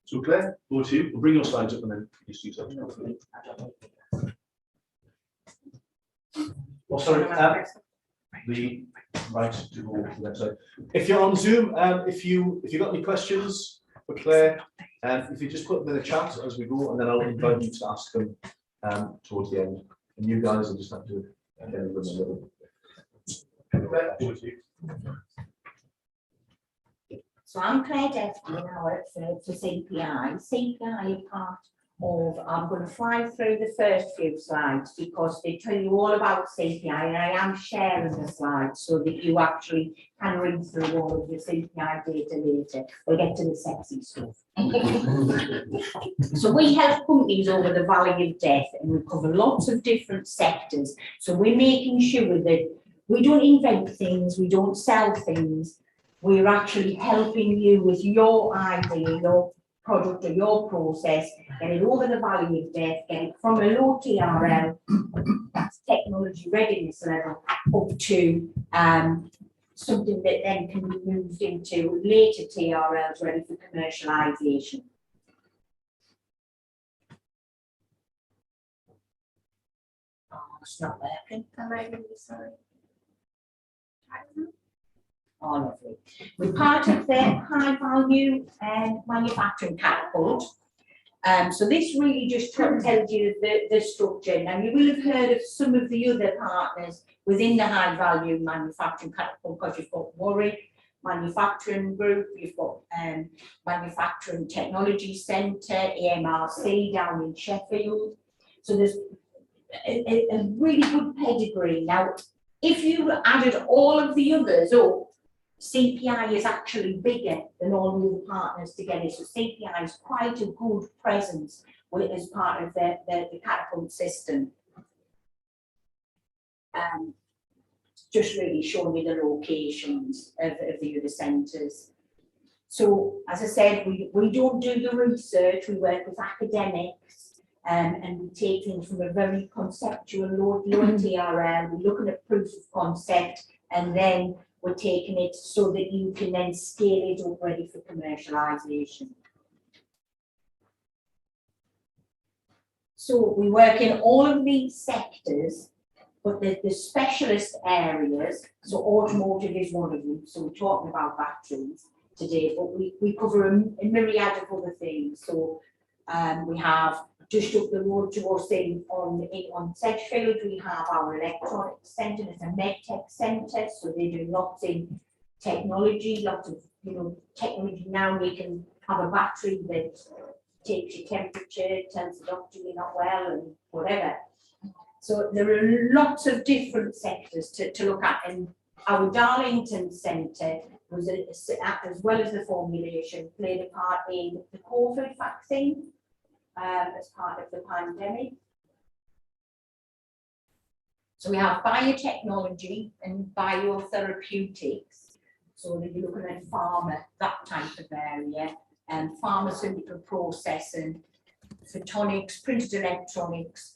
So Claire, over to you. We'll bring your slides up and then you see something. Oh, sorry, the right to go to the website. If you're on Zoom, if you've got any questions for Claire, if you just put them in the chat as we go, and then I'll invite you to ask them towards the end. And you guys will just have to again them a little. Claire, over to you. So I'm Claire Devlin, I work for CPI. CPI are part of, I'm going to fly through the first few slides because they tell you all about CPI, and I am sharing the slides so that you actually can read through all of the CPI data later. We'll get to the sexy stuff. So we help companies over the valley of death, and we cover lots of different sectors. So we're making sure that we don't invent things, we don't sell things. We're actually helping you with your idea, your product or your process, get it over the valley of death, get it from a low TRL, that's technology readiness level, up to something that then can be moved into later TRLs ready for commercialisation. Oh, it's not working. Am I really sorry? Oh, lovely. We're part of the high value manufacturing catapult. So this really just tells you the structure. Now you will have heard of some of the other partners within the high value manufacturing catapult, because you've got Warwick Manufacturing Group, you've got Manufacturing Technology Centre, AMRC down in Sheffield. So there's a really good pedigree. Now, if you added all of the others up, CPI is actually bigger than all the other partners together. So CPI is quite a good presence as part of the catapult system. Just really showing you the locations of the other centres. So as I said, we don't do the research, we work with academics and we take things from a very conceptual low TRL, we're looking at proof of concept, and then we're taking it so that you can then scale it up ready for commercialisation. So we work in all of these sectors, but the specialist areas, so automotive is one of them, so we're talking about batteries today, but we cover a myriad of other things. So we have just up the road to us on Sedgefield, we have our electronics centre. It's a medtech centre, so they do lots in technology, lots of technology. Now we can have a battery that takes your temperature, tells the doctor you're not well, and whatever. So there are lots of different sectors to look at, and our Darlington Centre was as well as the formulation played a part in the COVID vaccine. As part of the pandemic. So we have biotechnology and biotherapeutics. So that you're looking at pharma, that type of area, and pharmaceutical processing, photonics, printed electronics,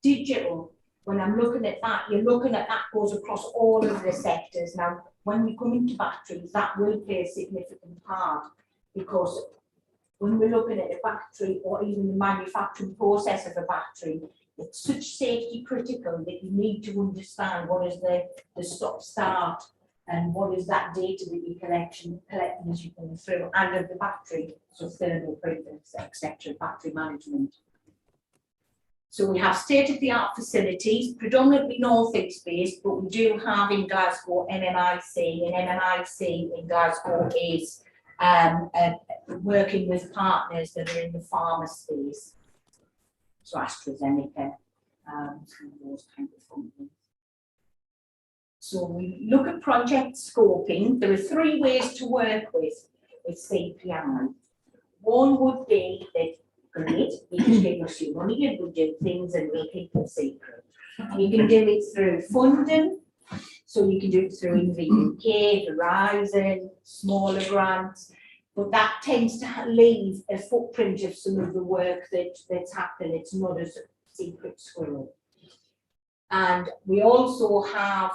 digital. When I'm looking at that, you're looking at that goes across all of the sectors. Now, when we come into batteries, that will play a significant part, because when we're looking at a battery or even the manufacturing process of a battery, it's such safety critical that you need to understand what is the stop-start and what is that data that you're collecting as you go through, and of the battery, so thermal prefix, etc., battery management. So we have state-of-the-art facilities, predominantly north-east based, but we do have in Glasgow MMIC, and MMIC in Glasgow is working with partners that are in the pharma space, so AstraZeneca, some of those kind of companies. So we look at project scoping. There are three ways to work with CPI. One would be that, great, you just give us your money and we'll do things and make it a secret. You can do it through funding. So you can do it through NVUK, Verizon, smaller grants, but that tends to leave a footprint of some of the work that's happened. It's not a secret squirrel. And we also have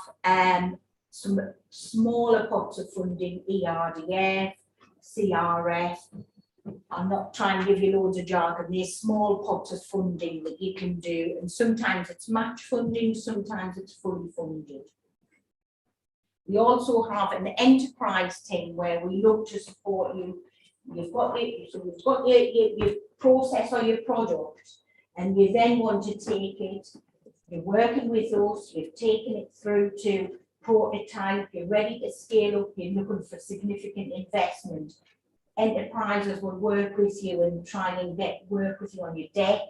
some smaller pots of funding, ERDF, CRF, I'll not try and give you loads of jargon, there's small pots of funding that you can do, and sometimes it's match funding, sometimes it's fully funded. We also have an enterprise team where we look to support you. You've got your process or your product, and you then want to take it, you're working with us, you've taken it through to prototype, you're ready to scale up, you're looking for significant investment. Enterprises will work with you and try and work with you on your deck,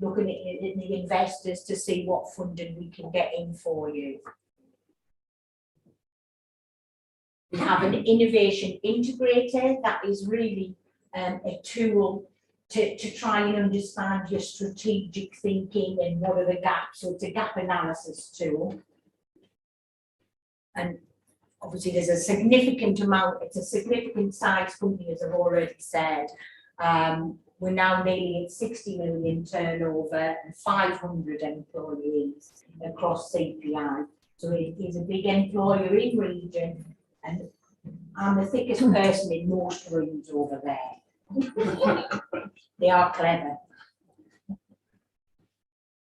looking at the investors to see what funding we can get in for you. We have an innovation integrator that is really a tool to try and understand your strategic thinking and what are the gaps. So it's a gap analysis tool. And obviously there's a significant amount, it's a significant size company, as I've already said. We're now nearly at 60 million turnover and 500 employees across CPI. So it is a big employer in region, and I'm the thickest person in most rooms over there. They are clever.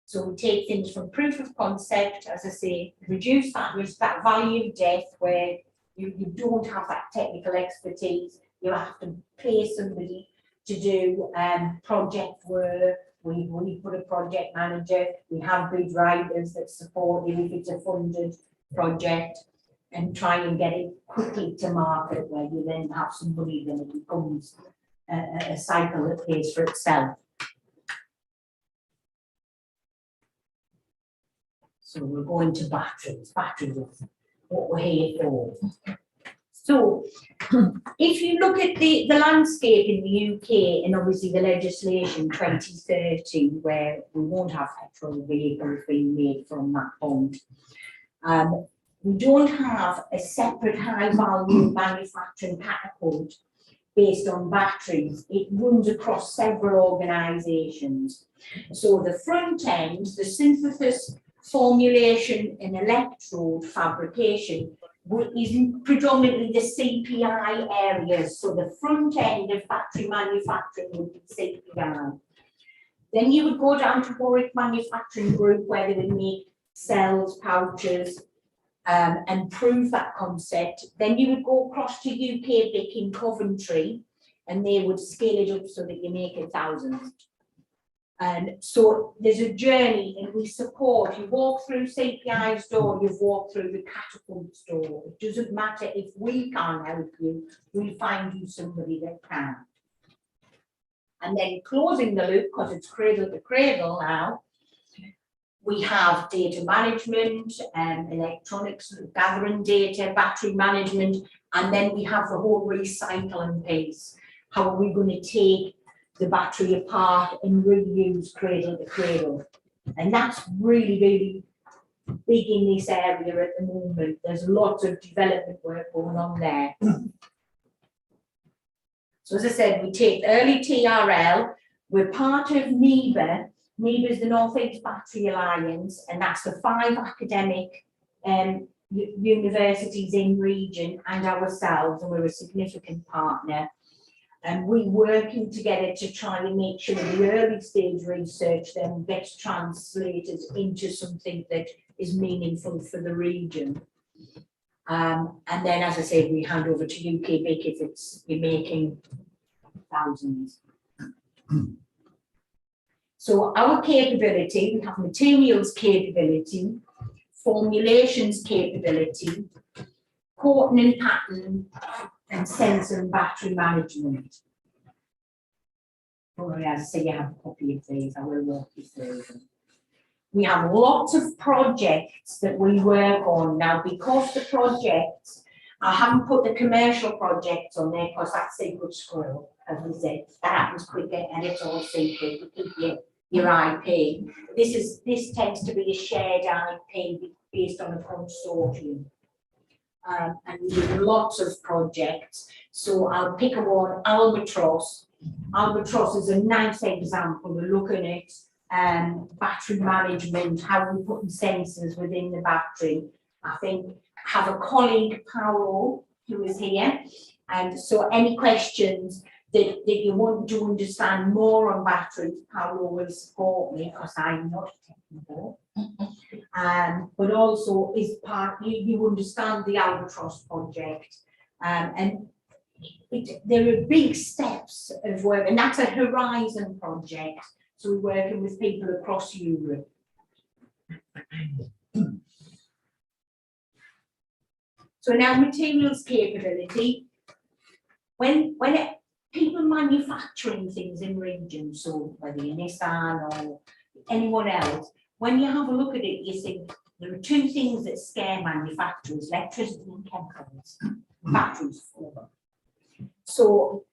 So we take things from proof of concept, as I say, reduce that risk, that value of death where you don't have that technical expertise. You have to pay somebody to do project work. We put a project manager, we have bid writers that support you if it's a funded project, and try and get it quickly to market where you then have somebody that it becomes a cycle that pays for itself. So we're going to batteries. Batteries is what we're here for. So if you look at the landscape in the UK, and obviously the legislation 2030, where we won't have petrol vehicles being made from that point, we don't have a separate high value manufacturing catapult based on batteries. It runs across several organisations. So the front end, the synthesis, formulation and electrode fabrication is predominantly the CPI areas. So the front end of battery manufacturing would be CPI. Then you would go down to Warwick Manufacturing Group, where they would make cells, pouches, and prove that concept. Then you would go across to UK BIC in Coventry, and they would scale it up so that you make 1,000. And so there's a journey, and we support. You walk through CPI's door, you've walked through the catapult's door. It doesn't matter if we can't help you, we'll find you somebody that can. And then closing the loop, because it's cradle to cradle now, we have data management, electronics, gathering data, battery management, and then we have the whole recycling piece. How are we going to take the battery apart and reuse cradle to cradle? And that's really, really big in this area at the moment. There's lots of development work going on there. So as I said, we take early TRL, we're part of NEBA. NEBA is the North East Battery Alliance, and that's the 5 academic universities in region and ourselves, and we're a significant partner. And we're working together to try and make sure the early stage research then gets translated into something that is meaningful for the region. And then, as I say, we hand over to UK BIC if you're making thousands. So our capability, we have materials capability, formulations capability, coating and pattern, and sensor and battery management. As I say, you have a copy of these, I will walk you through them. We have lots of projects that we work on now, because the projects, I haven't put the commercial projects on there because that's secret squirrel, as we said, that happens quicker and it's all secret to keep your IP. This tends to be a shared IP based on a consortium. And we do lots of projects. So I'll pick one, Albatross. Albatross is a nice example. We're looking at battery management, how we're putting sensors within the battery. I think I have a colleague, Paolo, who is here. And so any questions, that you want to understand more on batteries, Paolo will support me because I'm not technical. But also is part, you understand the Albatross project, and there are big steps of work, and that's a Horizon project. So we're working with people across Europe. So now materials capability. When people manufacturing things in regions, so whether you're Nissan or anyone else, when you have a look at it, you think there are two things that scare manufacturers: electricity and chemicals. Batteries for them. So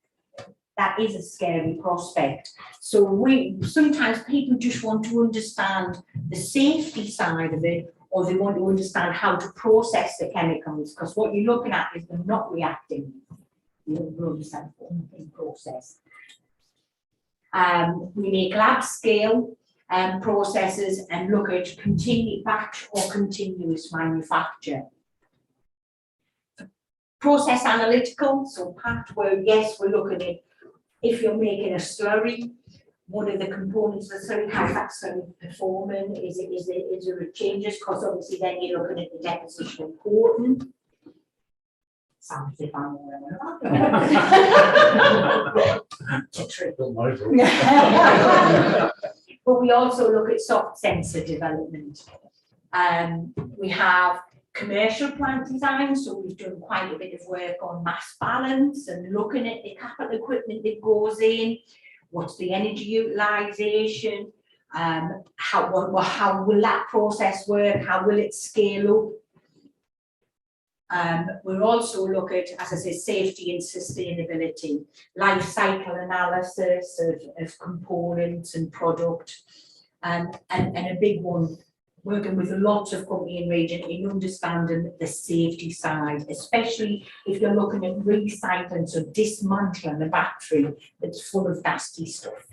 that is a scary prospect. So sometimes people just want to understand the safety side of it, or they want to understand how to process the chemicals, because what you're looking at is them not reacting. You run sample in process. We make lab scale processes and look at batch or continuous manufacture. Process analytical, so part where yes, we're looking at if you're making a slurry, what are the components of the slurry, how's that slurry performing, is there changes, because obviously then you're looking at the deposition of coating. Sounds if I'm But we also look at soft sensor development. We have commercial plant design, so we've done quite a bit of work on mass balance and looking at the capital equipment that goes in, what's the energy utilization, how will that process work, how will it scale up. We'll also look at, as I say, safety and sustainability, life cycle analysis of components and product, and a big one, working with lots of company in region in understanding the safety side, especially if you're looking at recycling, so dismantling a battery that's full of nasty stuff.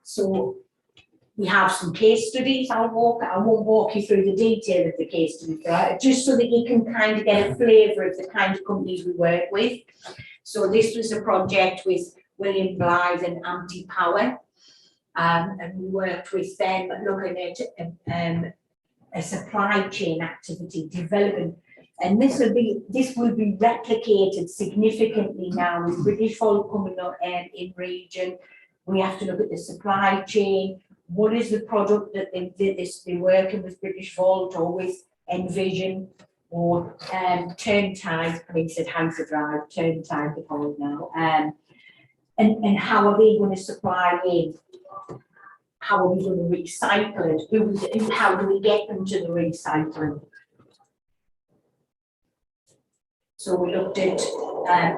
So we have some case studies. I won't walk you through the detail of the case studies, right? Just so that you can kind of get a flavour of the kind of companies we work with. So this was a project with William Blythe and Anti Power. And we worked with them looking at a supply chain activity development, and this will be replicated significantly now with Britishvolt coming up in region. We have to look at the supply chain. What is the product that they're working with Britishvolt or with Envision or Turntide? I mean, said Hanford Drive, Turntide they call it now. And how are they going to supply in? How are we going to recycle it? How do we get them to the recycling? So we looked at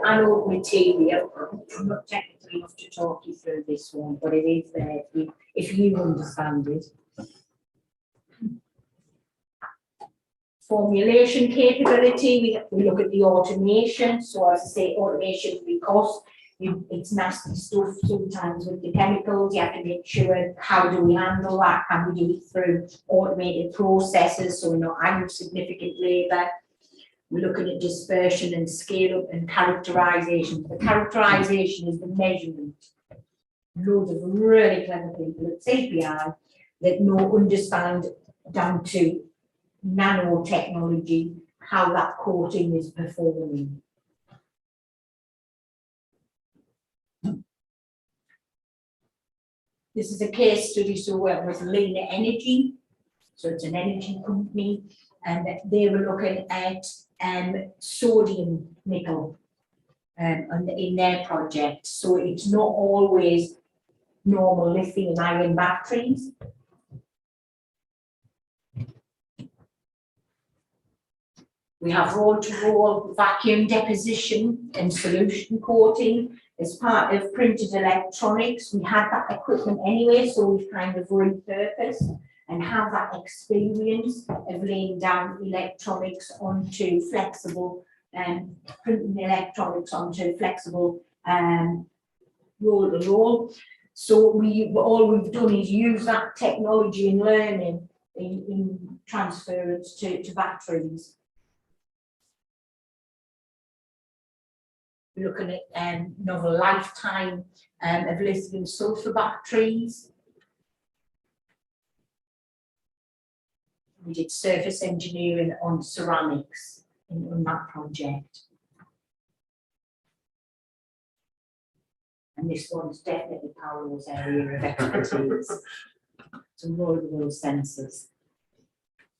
anode material. I'm not technically enough to talk you through this one, but it is there if you understand it. Formulation capability, we look at the automation. So as I say, automation because it's nasty stuff sometimes with the chemicals. You have to make sure how do we handle that? Can we do it through automated processes so we're not adding significant labour? We're looking at dispersion and scale up and characterization. The characterization is the measurement. Loads of really clever people at CPI that understand down to nanotechnology how that coating is performing. This is a case study, so we're with Lena Energy, so it's an energy company, and they were looking at sodium nickel in their project. So it's not always normal lithium-ion batteries. We have roll-to-roll vacuum deposition and solution coating. As part of printed electronics, we had that equipment anyway, so we've kind of repurposed and have that experience of laying down electronics onto flexible printing electronics onto flexible roll-to-roll. So all we've done is use that technology and learning in transference to batteries. We're looking at novel lifetime of lithium sulfur batteries. We did surface engineering on ceramics on that project. And this one's definitely Paolo's area of expertise. Some roll sensors.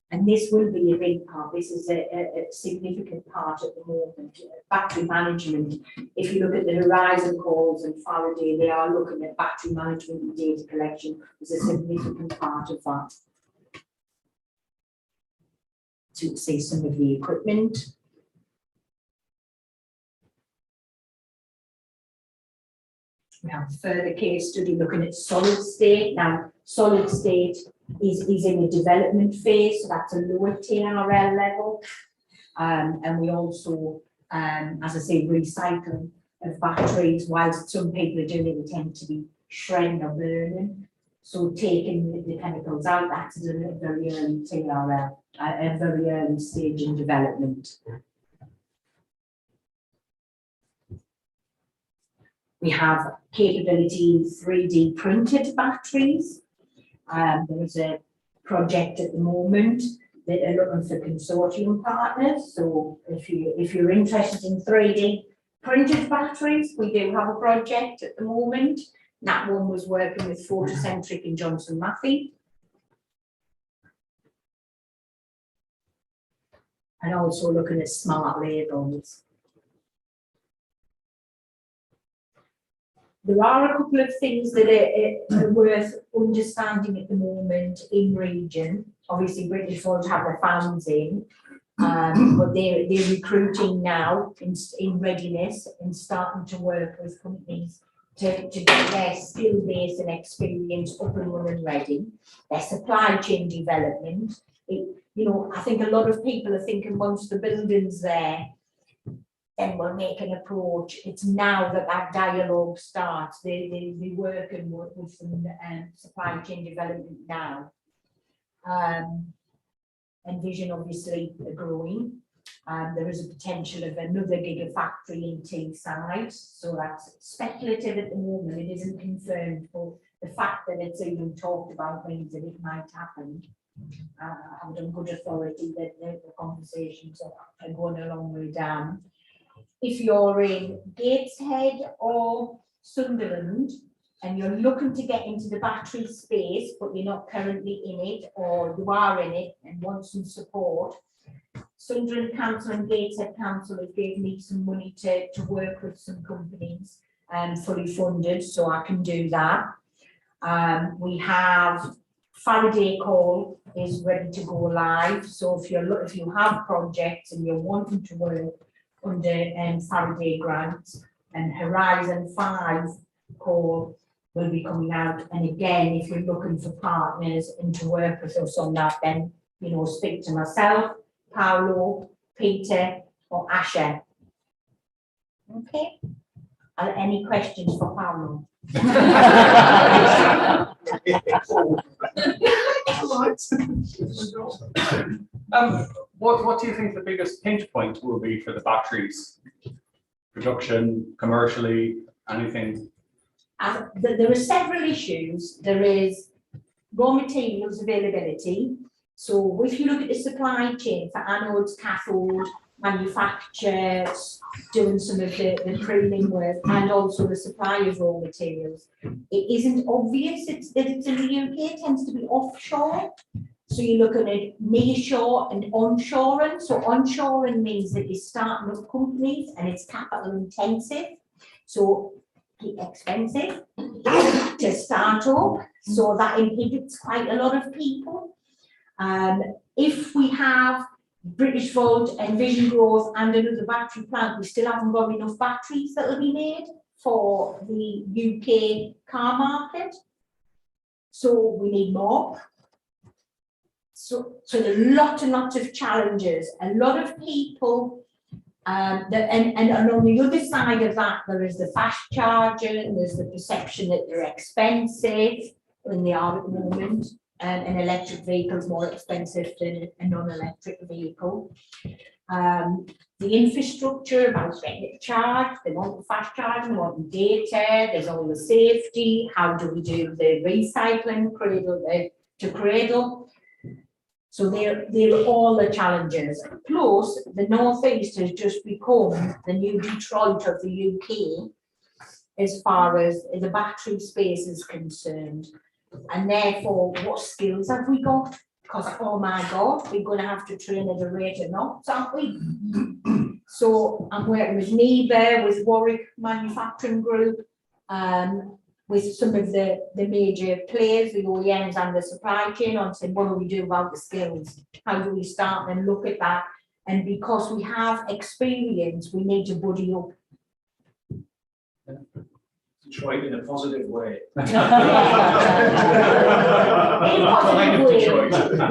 And this will be a big part. This is a significant part at the moment. Battery management. If you look at the Horizon calls and Faraday, they are looking at battery management and data collection as a significant part of that. To see some of the equipment. We have a further case study looking at solid state. Now, solid state is in a development phase, so that's a lower TRL level. And we also, as I say, recycling of batteries. Whilst some people are doing it, they tend to be shredding or burning. So taking the chemicals out, that's a very early TRL, a very early stage in development. We have capability in 3D printed batteries. There is a project at the moment that are looking for consortium partners. So if you're interested in 3D printed batteries, we do have a project at the moment. That one was working with Photocentric and Johnson Matthey. And also looking at smart labels. There are a couple of things that are worth understanding at the moment in region. Obviously, Britishvolt have their funds in, but they're recruiting now in readiness and starting to work with companies to get their skill base and experience up and running ready. Their supply chain development. I think a lot of people are thinking once the building's there, then we'll make an approach. It's now that dialogue starts. They work and work with some supply chain development now. Envision obviously growing. There is a potential of another gigafactory in Teesside, so that's speculative at the moment. It isn't confirmed, but the fact that it's even talked about means that it might happen. I'm on good authority that the conversations are going a long way down. If you're in Gateshead or Sunderland and you're looking to get into the battery space, but you're not currently in it, or you are in it and want some support, Sunderland Council and Gateshead Council have given me some money to work with some companies and fully funded, so I can do that. We have Faraday call is ready to go live. So if you have projects and you're wanting to work under Faraday grants, and Horizon 5 call will be coming out. And again, if you're looking for partners and to work with us on that, then speak to myself, Paolo, Peter, or Asha. Okay. Any questions for Paolo? What do you think the biggest pinch point will be for the batteries? Production, commercially, anything? There are several issues. There is raw materials availability. So if you look at the supply chain for anodes, cathode, manufacturers, doing some of the prelim work, and also the supply of raw materials, it isn't obvious that it's in the UK. It tends to be offshore. So you're looking at nearshore and onshoring. So onshoring means that you're starting up companies and it's capital intensive. So expensive to start up. So that inhibits quite a lot of people. If we have Britishvolt, Envision Growth and another battery plant, we still haven't got enough batteries that will be made for the UK car market. So we need more. So there are lots and lots of challenges. A lot of people, and on the other side of that, there is the fast charging, there's the perception that they're expensive, when they are at the moment. An electric vehicle is more expensive than a non-electric vehicle. the infrastructure about getting it charged, they want the fast charging, they want the data, there's all the safety, how do we do the recycling cradle to cradle? So they're all the challenges. Plus, the North East has just become the new Detroit of the UK as far as the battery space is concerned. And therefore, what skills have we got? Because, oh my God, we're going to have to train at a rate of knots, aren't we? So I'm working with NEBA, with Warwick Manufacturing Group, with some of the major players, the OEMs and the supply chain, on saying, what do we do about the skills? How do we start and look at that? And because we have experience, we need to buddy up. Detroit in a positive way. In a positive way.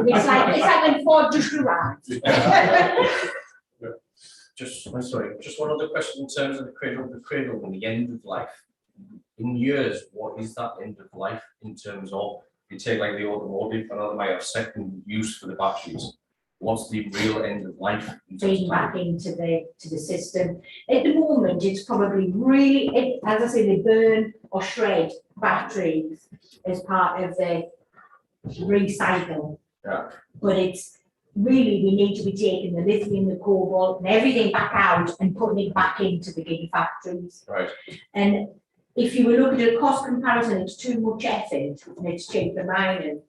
It's like when Ford just arrived. I'm sorry, just one other question in terms of the cradle and the end of life. In years, what is that end of life in terms of, you take like the automotive, I know they might have second use for the batteries. What's the real end of life? Feeding back into the system. At the moment, it's probably really, as I say, they burn or shred batteries as part of the recycle. Yeah. But it's really, we need to be taking the lithium, the cobalt, and everything back out and putting it back into the gigafactories. Right. And if you were looking at a cost comparison, it's too much effort and it's cheaper mining.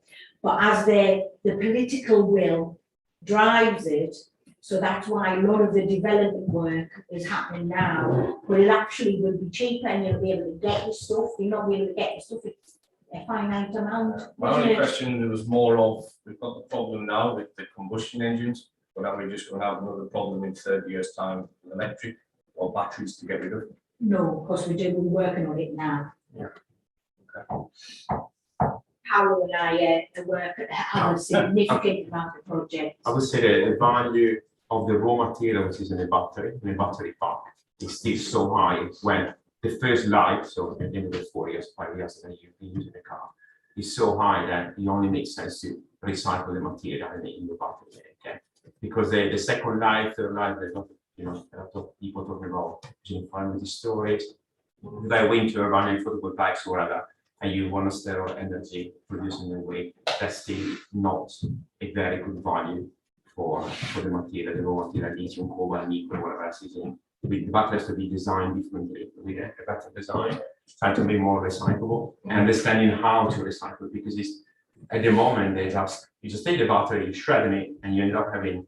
But as the political will drives it, so that's why a lot of the development work is happening now, but it actually will be cheaper and you'll be able to get your stuff. You're not able to get your stuff, it's a finite amount. My isn't only it? question was more of, we've got the problem now with the combustion engines, but are we just going to have another problem in 30 years' time with electric or batteries to get rid of? No, because we're working on it now. Yeah. Paolo and I work have a significant amount of projects. I would say that the value of the raw materials is in a battery pack, is still so high when the first life, so at the end of the 4 years, 5 years that you've been using the car, is so high that it only makes sense to recycle the material in the battery. Okay? Because the second life, third life, there's not, a lot of people talking about using primary storage, by wind turbine and photovoltaics or whatever, and you want to store energy producing the way, that's still not a very good value for the material, the raw material, lithium, cobalt, nickel, whatever else is in. The battery has to be designed differently with a better design, trying to be more recyclable and understanding how to recycle, because it's at the moment you just take the battery, you shred it, and you end up having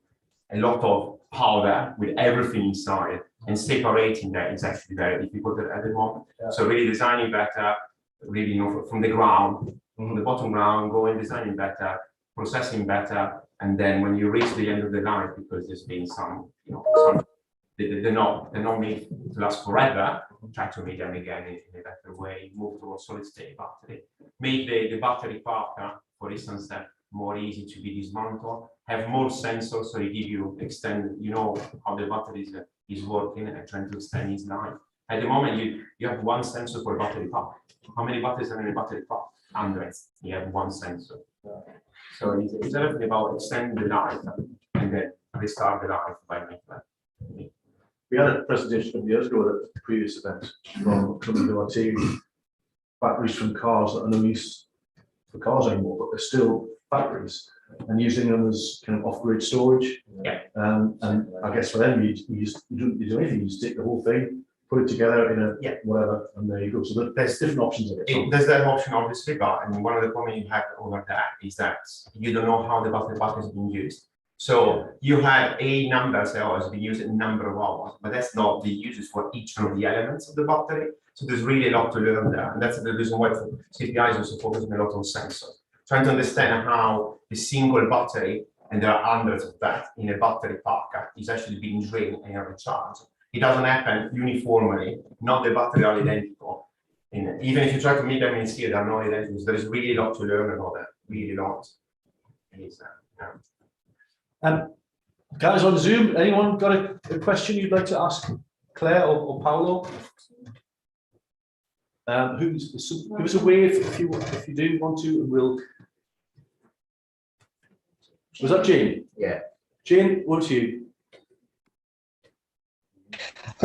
a lot of powder with everything inside, and separating that is actually very difficult at the moment. Yeah. So really designing better, really from the ground, from the bottom ground, going designing better, processing better, and then when you reach the end of the life, because there's been some, they're not made to last forever, try to make them again in a better way, move towards solid state battery, make the battery pack, for instance, that more easy to be dismantled, have more sensors, so it give you how the battery is working and trying to extend its life. At the moment, you have one sensor for a battery pack. How many batteries are in a battery pack? Hundreds. You have one sensor. So it's everything about extending the life and then restart the life by making that. We had a presentation a couple of years ago at the previous event from a company who are taking batteries from cars that are no use for cars anymore, but they're still batteries, and using them as kind of off-grid storage. Yeah. And I guess for them, you don't do anything, you just take the whole thing, put it together in a whatever, and there you go. So there's different options of it. There's that option, obviously, but one of the problems you have over that is that you don't know how the battery pack has been used. So you have a number, say, it's been used a number of hours, but that's not the uses for each one of the elements of the battery. So there's really a lot to learn there, and that's the reason why CPI is also focusing a lot on sensors, trying to understand how the single battery, and there are hundreds of that in a battery pack, is actually being drained and recharged. It doesn't happen uniformly, not the battery are identical. And even if you try to meet them in scale, they're not identical. There is really a lot to learn about that, really a lot. Guys on Zoom, anyone got a question you'd like to ask Claire or Paolo? Give us a wave if you do want to, and we'll. Was that Jane? Yeah. Jane, over to you.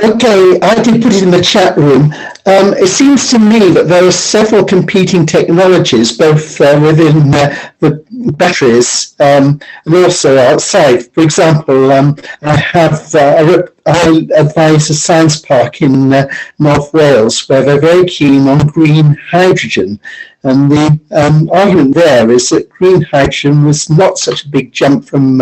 Okay, I did put it in the chat room. It seems to me that there are several competing technologies, both within the batteries and also outside. For example, I advise a science park in North Wales where they're very keen on green hydrogen. And the argument there is that green hydrogen was not such a big jump from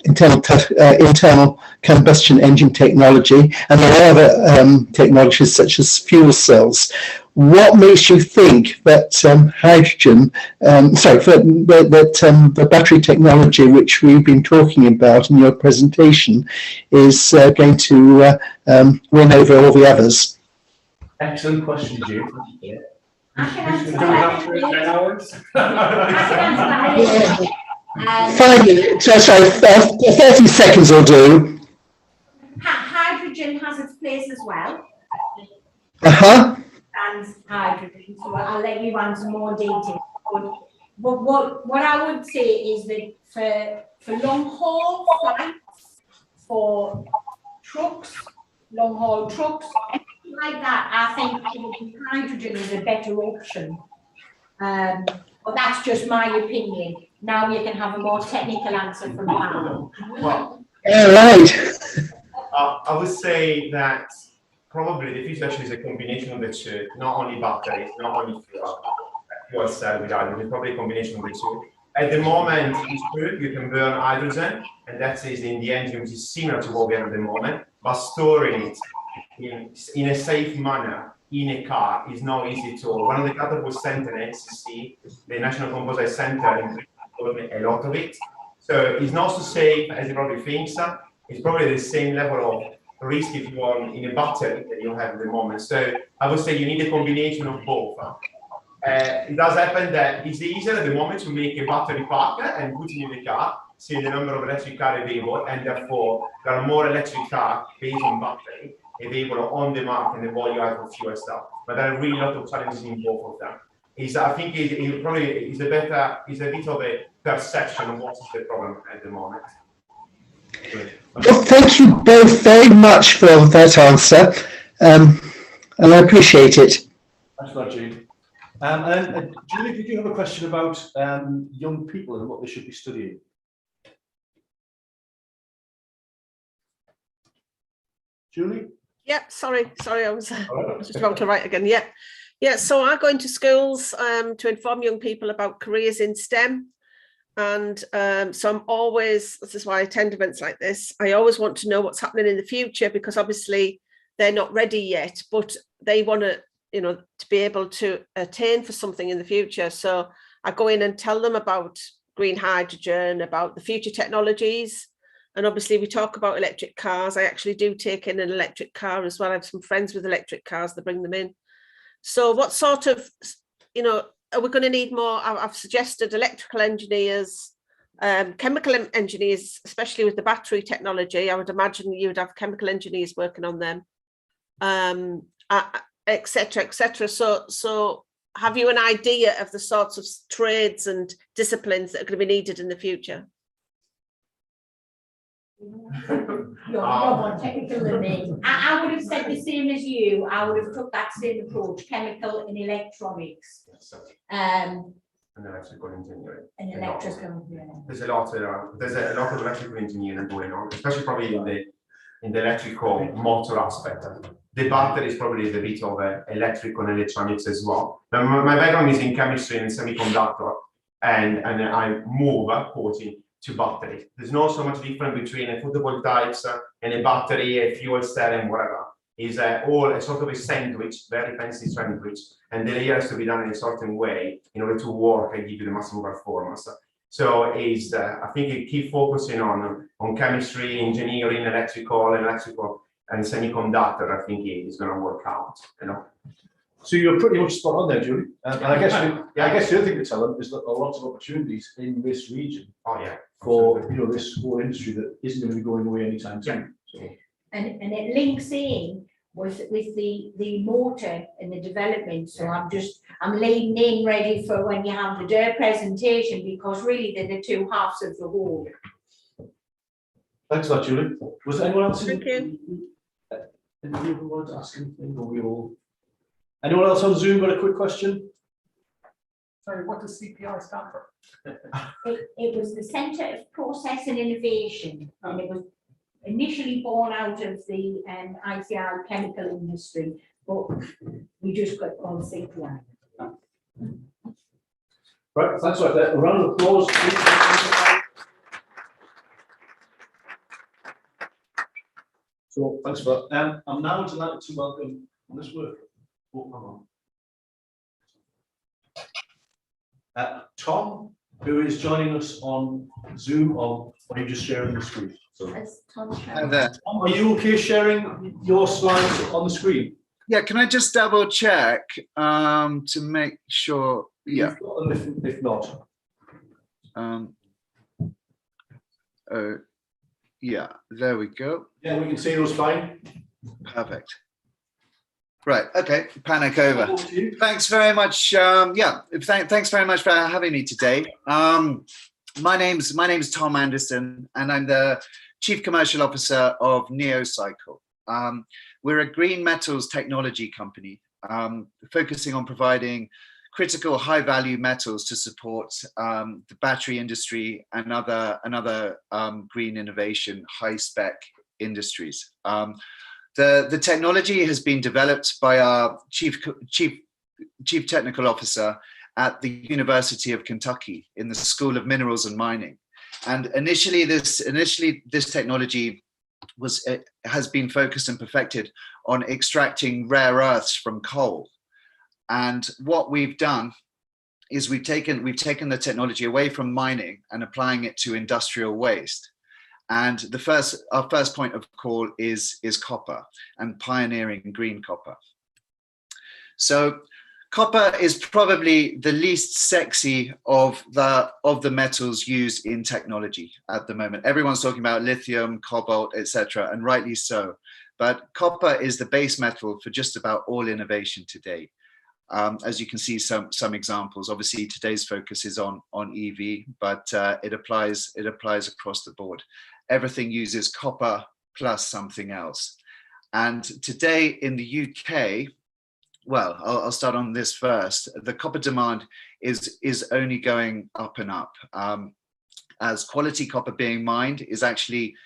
internal combustion engine technology, and there are other technologies such as fuel cells. What makes you think that the battery technology which we've been talking about in your presentation is going to win over all the others? Excellent question, Jim. I can answer Do we have to that. 10 hours? I can answer that. 5 minutes, sorry, 30 seconds will do. Hydrogen has its place as well, Uh-huh. and hydrogen, so I'll let you answer more detail. But what I would say is that for long haul flights, for trucks, long haul trucks, anything like that, I think hydrogen is a better option. But that's just my opinion. Now you can have a more technical answer from Pam. Well, All right. I would say that probably the future actually is a combination of the two, not only batteries, not only fuel cell with hydrogen, probably a combination of the two. At the moment, it's good, you can burn hydrogen, and that is in the engine, which is similar to what we have at the moment, but storing it in a safe manner in a car is not easy at all. One of the catapult center in NCC, the National Composite Center, a lot of it. So it's not so safe as you probably think. It's probably the same level of risk if you want in a battery that you have at the moment. So I would say you need a combination of both. It does happen that it's easier at the moment to make a battery pack and put it in the car, see the number of electric cars available, and therefore there are more electric cars based on battery available on the market and what you have for fuel stuff. But there are really a lot of challenges in both of them. I think it probably is a bit of a perception of what is the problem at the moment. Well, thank you both very much for that answer, and I appreciate it. Thanks for that, Jude. And Julie, did you have a question about young people and what they should be studying? Julie? Yeah, sorry, I was just about to write again. Yeah. So I go into schools to inform young people about careers in STEM. And so I'm always, this is why I attend events like this, I always want to know what's happening in the future, because obviously they're not ready yet, but they want to, to be able to attain for something in the future. So I go in and tell them about green hydrogen, about the future technologies. And obviously we talk about electric cars. I actually do take in an electric car as well. I have some friends with electric cars that bring them in. So what sort of, are we going to need more? I've suggested electrical engineers, chemical engineers, especially with the battery technology. I would imagine you would have chemical engineers working on them, et cetera. So have you an idea of the sorts of trades and disciplines that are going to be needed in the future? You're more technical than me. I would have said the same as you. I would have took that same approach, chemical and electronics. And electrical engineering. And electrical, yeah. There's a lot of electrical engineering going on, especially probably in the electrical motor aspect. The battery is probably a bit of electrical and electronics as well. Now, my background is in chemistry and semiconductor, and I move quoting to battery. There's not so much difference between a photovoltaics and a battery, a fuel cell, and whatever. Is all a sort of a sandwich, very fancy sandwich, and the layer has to be done in a certain way in order to work and give you the maximum performance. So I think a key focusing on chemistry, engineering, electrical, and semiconductor, I think is going to work out. So you're pretty much spot on there, Julie. And I guess the other thing to tell them is that there are lots of opportunities in this region. Oh yeah. For this whole industry that isn't going to be going away anytime soon. So. And it links in with the motor and the development. So I'm leading in ready for when you have the presentation, because really they're the two halves of the whole. Thanks for that, Julie. Was there anyone else? Thank you. Anyone who wanted to ask anything, or we all? Anyone else on Zoom got a quick question? Sorry, what does CPI stand for? It was the Centre of Process and Innovation, and it was initially born out of the ICR chemical industry, but we just got on CPI. Right, thanks for that. A round of applause. So, thanks for that. I'm now delighted to welcome on this work. Oh, hang on. Tom, who is joining us on Zoom, or are you just sharing the screen? So, As Tom Hi there. Tom, are you okay sharing your slides on the screen? Yeah, can I just double check to make sure? Yeah. You've got them if not. Yeah, there we go. Yeah, we can see those fine. Perfect. Right. Okay. Panic over. Over to you. Thanks very much. Thanks very much for having me today. My name's Tom Anderson, and I'm the Chief Commercial Officer of Neocycle. We're a green metals technology company focusing on providing critical high-value metals to support the battery industry and other green innovation, high-spec industries. The technology has been developed by our chief technical officer at the University of Kentucky in the School of Minerals and Mining. And initially this technology has been focused and perfected on extracting rare earths from coal. And what we've done is we've taken the technology away from mining and applying it to industrial waste. And our first point of call is copper and pioneering green copper. So copper is probably the least sexy of the metals used in technology at the moment. Everyone's talking about lithium, cobalt, etc., and rightly so. But copper is the base metal for just about all innovation today. As you can see, some examples. Obviously, today's focus is on EV, but it applies across the board. Everything uses copper plus something else. And today in the UK, well, I'll start on this first. The copper demand is only going up and up. As quality copper being mined is actually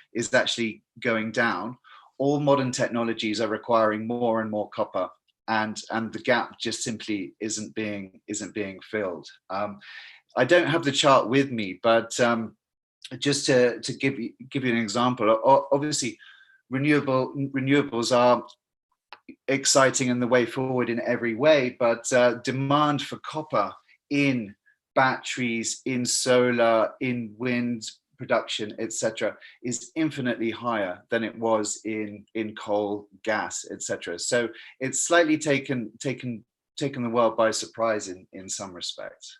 going down. All modern technologies are requiring more and more copper, and the gap just simply isn't being filled. I don't have the chart with me, but just to give you an example, obviously renewables are exciting and the way forward in every way, but demand for copper in batteries, in solar, in wind production, etc., is infinitely higher than it was in coal, gas, etc. So it's slightly taken the world by surprise in some respects.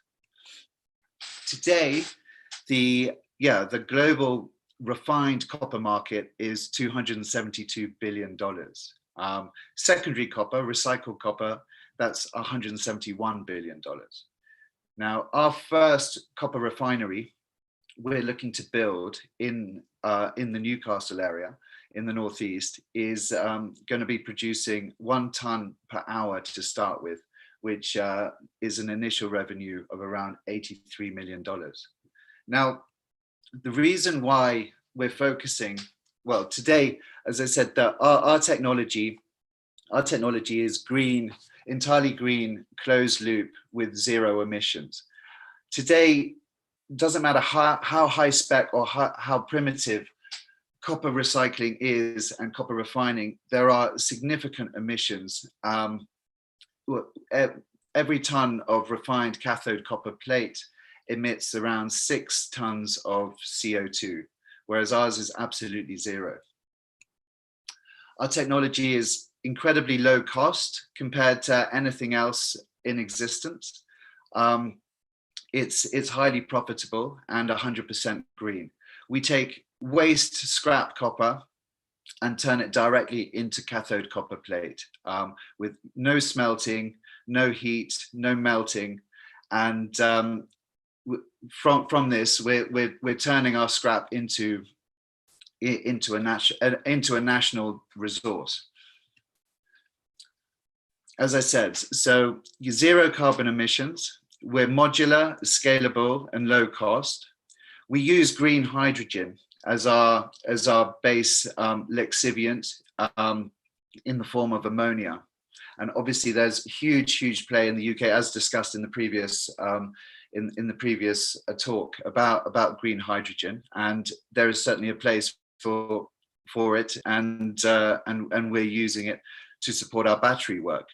Today, the global refined copper market is $272 billion. Secondary copper, recycled copper, that's $171 billion. Now, our first copper refinery we're looking to build in the Newcastle area in the northeast is going to be producing 1 ton per hour to start with, which is an initial revenue of around $83 million. Now, the reason why we're focusing, well, today, as I said, our technology is green, entirely green, closed loop with 0 emissions. Today, doesn't matter how high spec or how primitive copper recycling is and copper refining, there are significant emissions. Every ton of refined cathode copper plate emits around 6 tons of CO2, whereas ours is absolutely 0. Our technology is incredibly low cost compared to anything else in existence. It's highly profitable and 100% green. We take waste scrap copper and turn it directly into cathode copper plate with no smelting, no heat, no melting, and from this we're turning our scrap into a national resource. as I said, so zero carbon emissions. We're modular, scalable, and low cost. We use green hydrogen as our base lixiviant in the form of ammonia. And obviously there's huge play in the UK, as discussed in the previous talk about green hydrogen. And there is certainly a place for it, and we're using it to support our battery work.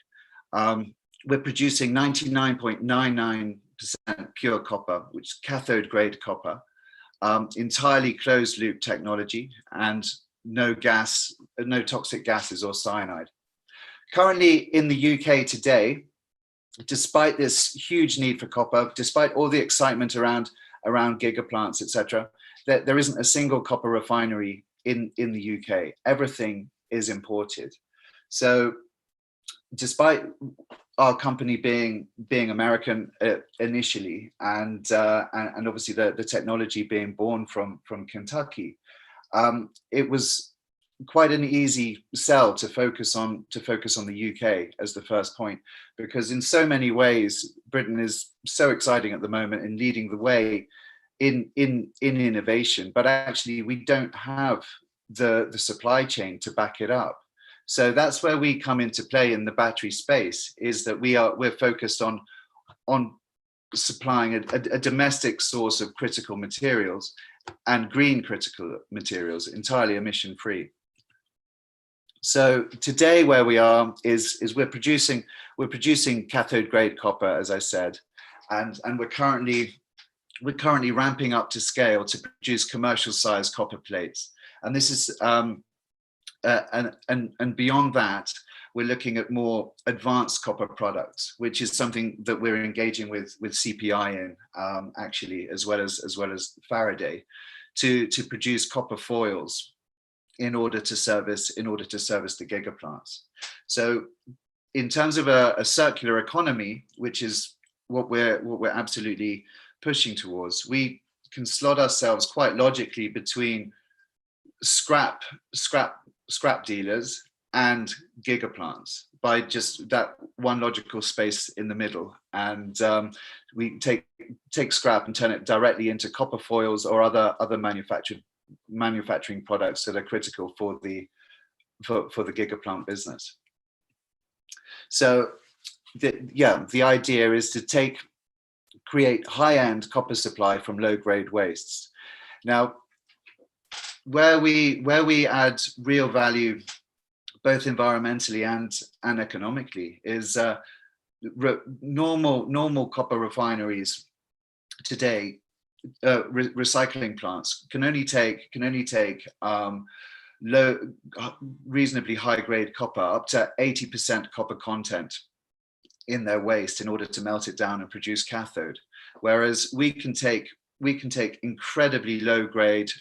We're producing 99.99% pure copper, which is cathode grade copper, entirely closed loop technology, and no toxic gases or cyanide. Currently in the UK today, despite this huge need for copper, despite all the excitement around gigaplants, etc., there isn't a single copper refinery in the UK. Everything is imported. So despite our company being American initially, and obviously the technology being born from Kentucky, it was quite an easy sell to focus on the UK as the first point, because in so many ways Britain is so exciting at the moment in leading the way in innovation, but actually we don't have the supply chain to back it up. So that's where we come into play in the battery space, is that we're focused on supplying a domestic source of critical materials, and green critical materials, entirely emission free. So today where we are is we're producing cathode grade copper, as I said, and we're currently ramping up to scale to produce commercial size copper plates. And this is and beyond that, we're looking at more advanced copper products, which is something that we're engaging with CPI in, actually, as well as Faraday, to produce copper foils in order to service the gigaplants. So in terms of a circular economy, which is what we're absolutely pushing towards, we can slot ourselves quite logically between scrap dealers and gigaplants by just that one logical space in the middle. And we take scrap and turn it directly into copper foils or other manufacturing products that are critical for the gigaplant business. So the idea is to create high-end copper supply from low-grade wastes. Now, where we add real value, both environmentally and economically, is normal copper refineries today, recycling plants can only take reasonably high grade copper, up to 80% copper content in their waste, in order to melt it down and produce cathode. Whereas we can take incredibly low grade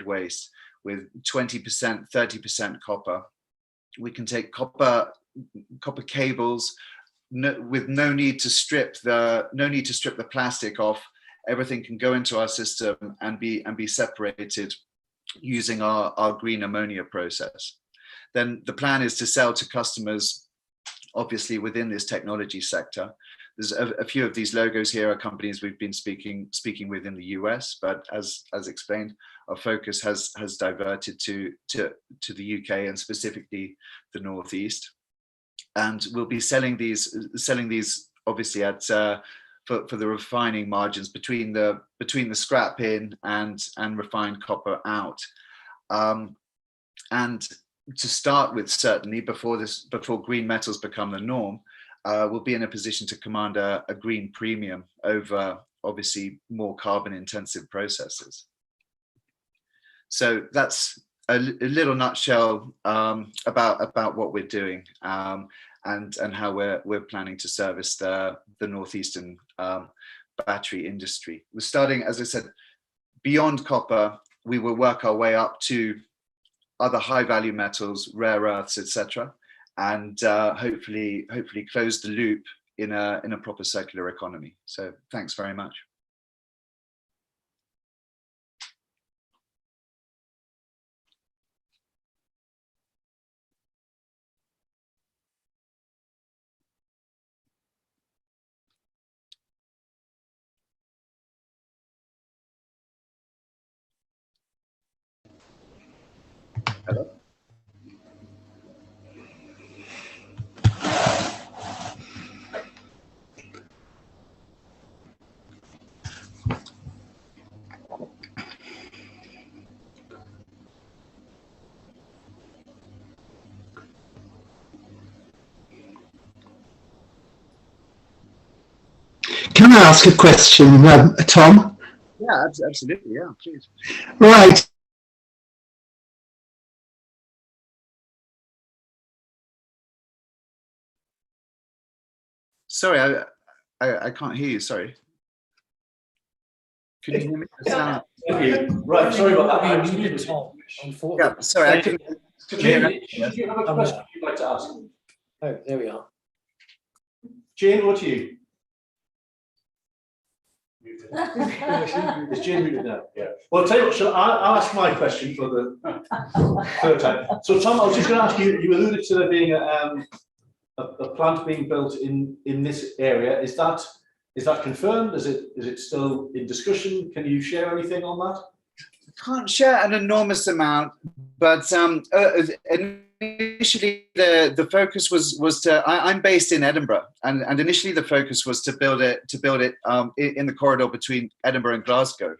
waste with 20%, 30% copper. We can take copper cables with no need to strip the plastic off. Everything can go into our system and be separated using our green ammonia process. Then the plan is to sell to customers, obviously within this technology sector. There's a few of these logos here are companies we've been speaking with in the US, but as explained, our focus has diverted to the UK and specifically the Northeast. And we'll be selling these obviously at for the refining margins between the scrap in and refined copper out. And to start with, certainly before green metals become the norm, we'll be in a position to command a green premium over obviously more carbon intensive processes. So that's a little nutshell about what we're doing, and how we're planning to service the northeastern battery industry. We're starting, as I said, beyond copper. We will work our way up to other high value metals, rare earths, etc., and hopefully close the loop in a proper circular economy. So thanks very much. Can I ask a question, Tom? Yeah, absolutely. Yeah, please. Right. Sorry, I can't hear you. Sorry. Can you hear me? Right, sorry about that. Muted, Tom, Yeah, sorry, I couldn't. Jane, did you have a question you'd like to ask? Oh, there we are. Jane, what are you? Is Jane muted now? Yeah. Well, I'll tell you what, I'll ask my question for the third time. So, Tom, I was just going to ask you, you alluded to there being a plant being built in this area. Is that confirmed? Is it still in discussion? Can you share anything on that? Can't share an enormous amount, but initially the focus was to. I'm based in Edinburgh, and initially the focus was to build it in the corridor between Edinburgh and Glasgow,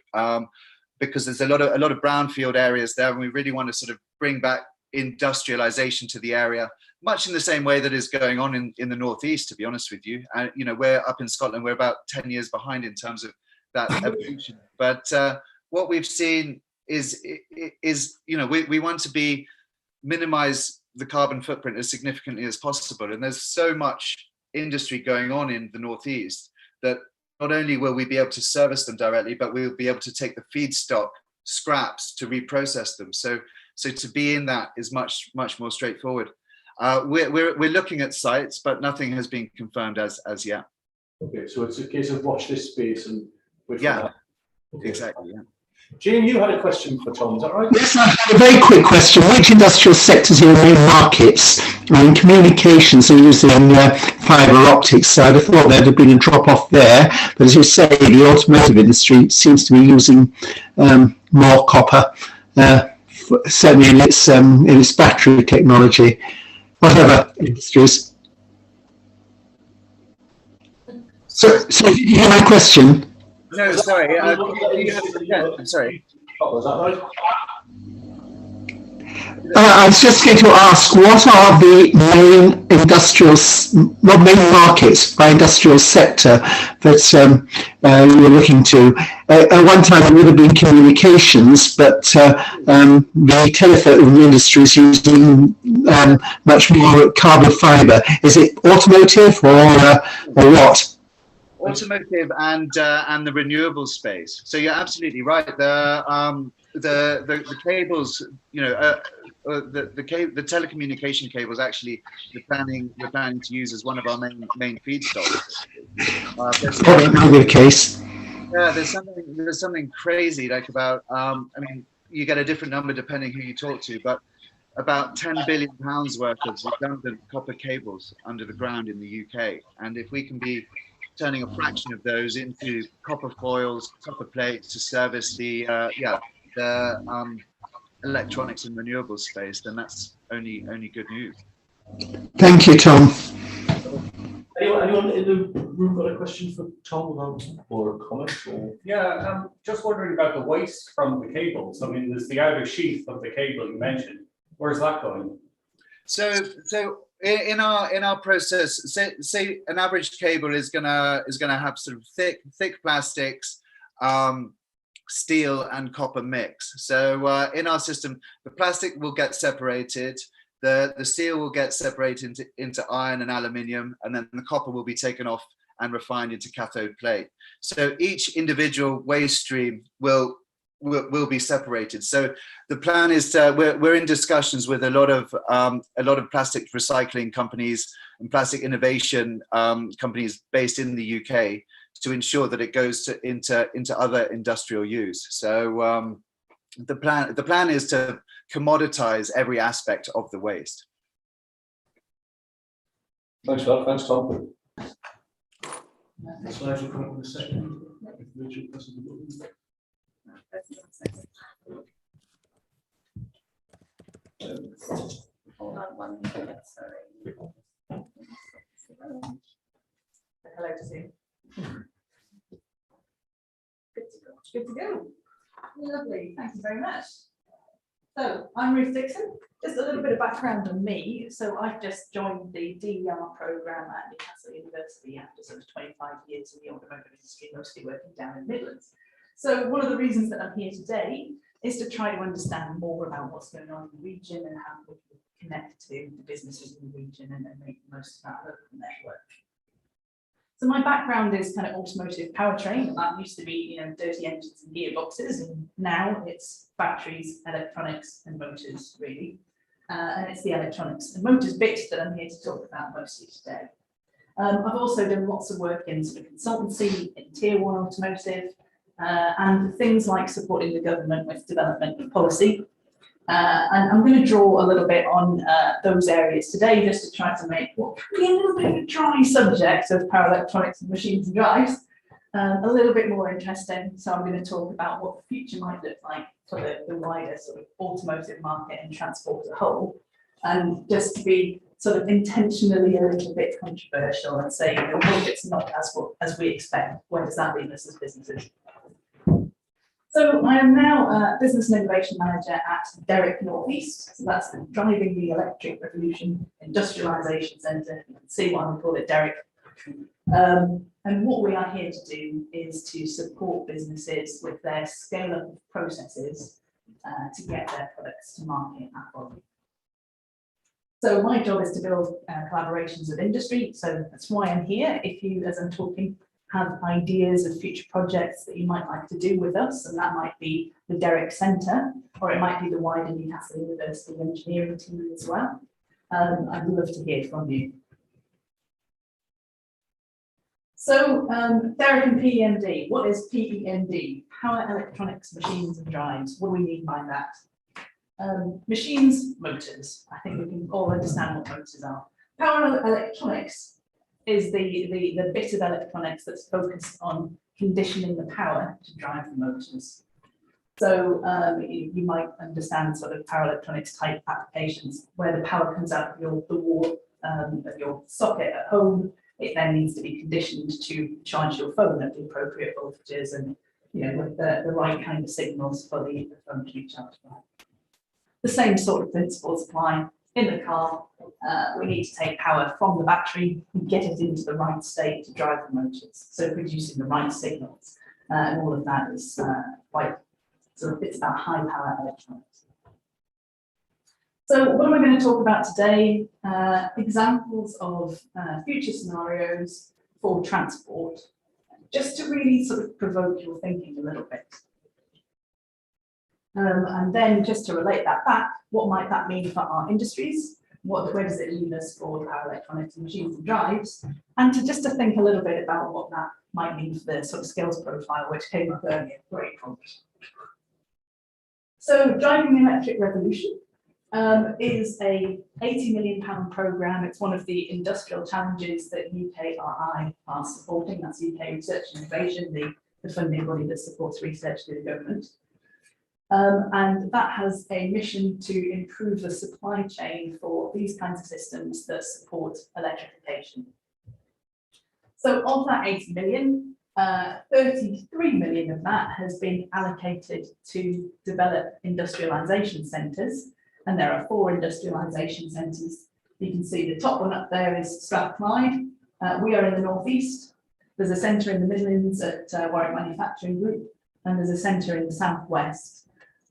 because there's a lot of brownfield areas there, and we really want to sort of bring back industrialization to the area, much in the same way that is going on in the northeast. To be honest with you, and we're up in Scotland, we're about 10 years behind in terms of that evolution, but. What we've seen is we want to minimize the carbon footprint as significantly as possible, and there's so much industry going on in the northeast that not only will we be able to service them directly, but we'll be able to take the feedstock scraps to reprocess them. So to be in that is much more straightforward. We're looking at sites, but nothing has been confirmed as yet. Okay, so it's a case of watch this space and wait for Yeah, that. Okay. exactly. Yeah. Jane, you had a question for Tom, is that right? Yes, I have a very quick question. Which industrial sectors are your main markets? In communications are using fibre optics, so I'd have thought there'd have been a drop off there. But as you say, the automotive industry seems to be using more copper, certainly in its battery technology. Whatever industries. So did you hear my question? No, sorry. I'm sorry. Was that right? I was just going to ask, what are the main main markets by industrial sector that you were looking to? At one time it would have been communications, but the telephone industry is using much more carbon fibre. Is it automotive or what? Automotive and the renewable space. So you're absolutely right. The cables, the telecommunication cables. Actually, we're planning to use as one of our main feedstocks. Probably not the case. Yeah, there's something crazy like about. I mean, you get a different number depending who you talk to, but about £10 billion worth of redundant copper cables under the ground in the UK, and if we can be turning a fraction of those into copper foils, copper plates to service the electronics and renewables space, then that's only good news. Thank you, Tom. Anyone in the room got a question for Tom or a comment? Or? Yeah, just wondering about the waste from the cables. I mean, there's the outer sheath of the cable you mentioned. Where's that going? So in our process, say an average cable is gonna have sort of thick plastics, steel and copper mix. So in our system, the plastic will get separated, the steel will get separated into iron and aluminium, and then the copper will be taken off and refined into cathode plate. So each individual waste stream will be separated. So the plan is we're in discussions with a lot of plastic recycling companies and plastic innovation companies based in the UK to ensure that it goes into other industrial use. So the plan is to commoditize every aspect of the waste. Thanks for that. Thanks, Tom. The slides will come up in a second. Hold on 1 minute, sorry. Hello to Zoom. Good to go. Good to go. Lovely, thank you very much. So I'm Ruth Dixon. Just a little bit of background on me. So I've just joined the DER program at Newcastle University after sort of 25 years in the automotive industry, mostly working down in Midlands. So one of the reasons that I'm here today is to try to understand more about what's going on in the region and how we can connect to the businesses in the region and make the most of that local network. So my background is kind of automotive powertrain, and that used to be, dirty engines and gearboxes, and now it's batteries, electronics, and motors, really. And it's the electronics and motors bit that I'm here to talk about mostly today. I've also done lots of work in sort of consultancy, in tier 1 automotive, and things like supporting the government with development and policy. And I'm going to draw a little bit on those areas today, just to try to make what could be a little bit of a dry subject of power electronics and machines and drives a little bit more interesting. So I'm going to talk about what the future might look like for the wider sort of automotive market and transport as a whole. And just to be sort of intentionally a little bit controversial and say, if it's not as we expect, where does that leave us as businesses? So I am now a Business and Innovation Manager at Derrick Northeast. So that's the Driving the Electric Revolution Industrialisation Centre. You can see why we call it Derrick. And what we are here to do is to support businesses with their scale-up of processes to get their products to market at volume. So my job is to build collaborations with industry. So that's why I'm here. If you, as I'm talking, have ideas of future projects that you might like to do with us, and that might be the Derrick Centre, or it might be the wider Newcastle University engineering team as well. I'd love to hear from you. So Derrick and PEMD, what is PEMD? Power Electronics, Machines and Drives. What do we mean by that? Machines, motors. I think we can all understand what motors are. Power electronics is the bit of electronics that's focused on conditioning the power to drive the motors. So you might understand sort of power electronics type applications where the power comes out of the wall of your socket at home. It then needs to be conditioned to charge your phone at the appropriate voltages and with the right kind of signals for the phone to be charged by. The same sort of principles apply in the car. We need to take power from the battery and get it into the right state to drive the motors. So producing the right signals, and all of that is quite sort of, it's about high power electronics. So what am I going to talk about today? Examples of future scenarios for transport, just to really sort of provoke your thinking a little bit. And then just to relate that back, what might that mean for our industries? Where does it leave us for power electronics and machines and drives? And to think a little bit about what that might mean for the sort of skills profile, which came up earlier. Great prompt. So Driving the Electric Revolution is a £80 million programme. It's one of the industrial challenges that UKRI are supporting. That's UK Research and Innovation, the funding body that supports research through the government. And that has a mission to improve the supply chain for these kinds of systems that support electrification. So of that 80 million, 33 million of that has been allocated to develop industrialisation centres. And there are 4 industrialisation centres. You can see the top one up there is Strathclyde. We are in the northeast. There's a centre in the Midlands at Warwick Manufacturing Group, and there's a centre in the southwest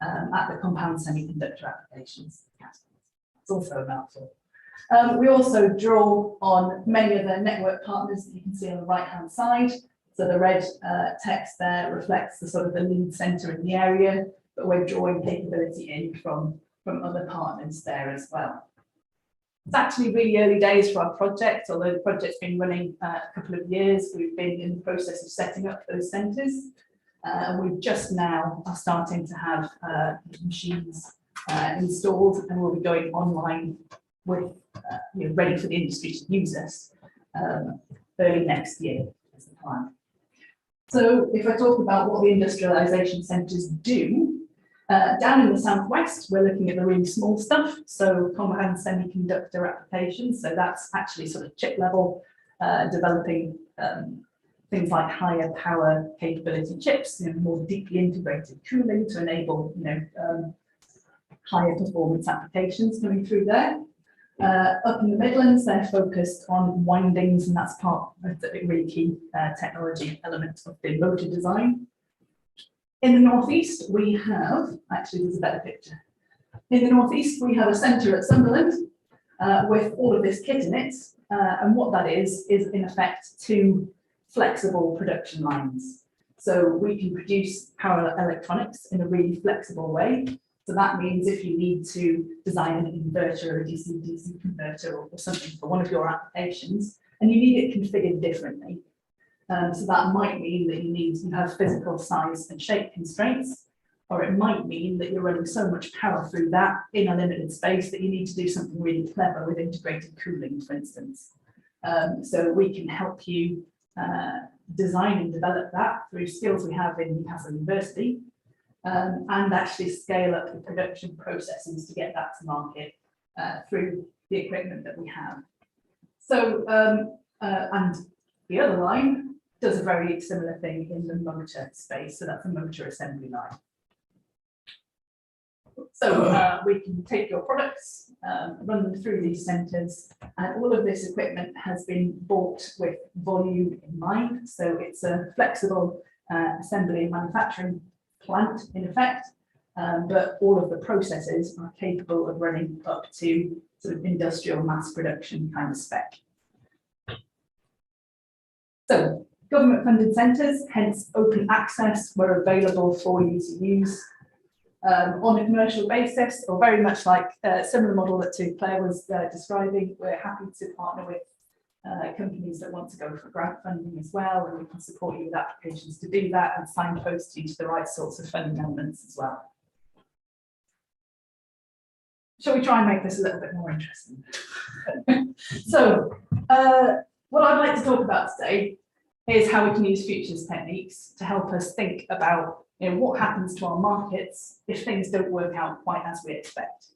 at the Compound Semiconductor Applications. It's also a mouthful. We also draw on many of the network partners that you can see on the right-hand side. So the red text there reflects the sort of the lead centre in the area, but we're drawing capability in from other partners there as well. It's actually really early days for our project, although the project's been running a couple of years. We've been in the process of setting up those centres. We just now are starting to have machines installed, and we'll be going online with ready for the industry to use us early next year is the plan. So if I talk about what the industrialisation centres do, Down in the southwest, we're looking at the really small stuff, so compound semiconductor applications. So that's actually sort of chip level, developing things like higher power capability chips, more deeply integrated cooling to enable, higher performance applications coming through there. Up in the Midlands, they're focused on windings, and that's part of the really key technology element of the motor design. In the northeast, we have, actually there's a better picture. In the northeast, we have a centre at Sunderland with all of this kit in it. And what that is in effect 2 flexible production lines. So we can produce power electronics in a really flexible way. So that means if you need to design an inverter or a DC-DC converter or something for one of your applications, and you need it configured differently. So that might mean that you have physical size and shape constraints, or it might mean that you're running so much power through that in a limited space that you need to do something really clever with integrated cooling, for instance. So we can help you design and develop that through skills we have in Newcastle University, and actually scale up the production processes to get that to market through the equipment that we have. So, and the other line does a very similar thing in the motor space. So that's a motor assembly line. So we can take your products, run them through these centres, and all of this equipment has been bought with volume in mind. So it's a flexible assembly and manufacturing plant in effect, but all of the processes are capable of running up to sort of industrial mass production kind of spec. So government funded centres, hence open access, were available for you to use on a commercial basis, or very much like a similar model that Claire was describing. We're happy to partner with companies that want to go for grant funding as well, and we can support you with applications to do that and signpost you to the right sorts of funding elements as well. Shall we try and make this a little bit more interesting? So what I'd like to talk about today is how we can use futures techniques to help us think about what happens to our markets if things don't work out quite as we expect.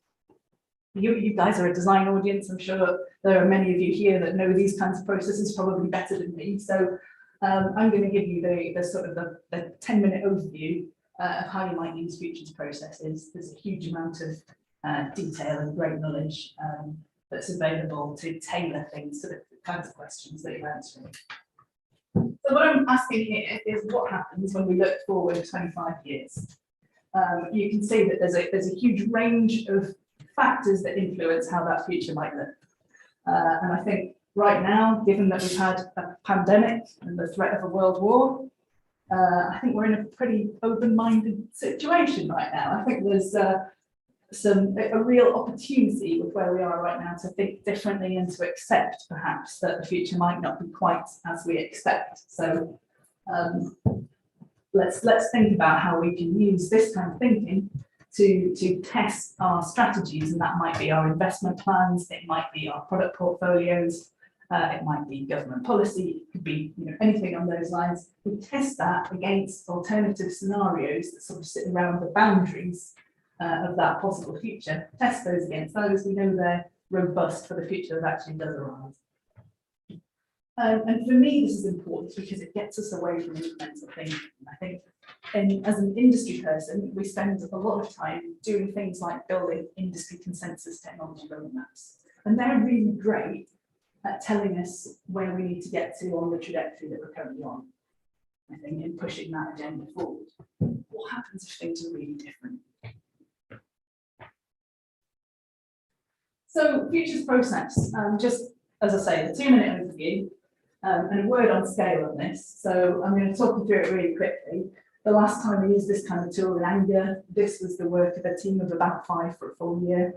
You guys are a design audience. I'm sure there are many of you here that know these kinds of processes probably better than me. So I'm going to give you the sort of the 10-minute overview of how you might use futures processes. There's a huge amount of detail and great knowledge that's available to tailor things to the kinds of questions that you're answering. So what I'm asking here is what happens when we look forward 25 years. You can see that there's a huge range of factors that influence how that future might look. And I think right now, given that we've had a pandemic and the threat of a world war, I think we're in a pretty open-minded situation right now. I think there's a real opportunity with where we are right now to think differently and to accept perhaps that the future might not be quite as we expect. So let's think about how we can use this kind of thinking to test our strategies, and that might be our investment plans, it might be our product portfolios, it might be government policy, it could be anything on those lines. We test that against alternative scenarios that sort of sit around the boundaries of that possible future, test those against those. We know they're robust for the future that actually does arise. And for me, this is important because it gets us away from incremental thinking. I think as an industry person, we spend a lot of time doing things like building industry consensus technology roadmaps. And they're really great at telling us where we need to get to on the trajectory that we're currently on, I think, in pushing that agenda forward. What happens if things are really different? So futures process, just as I say, the 2-minute overview and a word on scale on this. So I'm going to talk you through it really quickly. The last time we used this kind of tool in anger, this was the work of a team of about 5 for a full year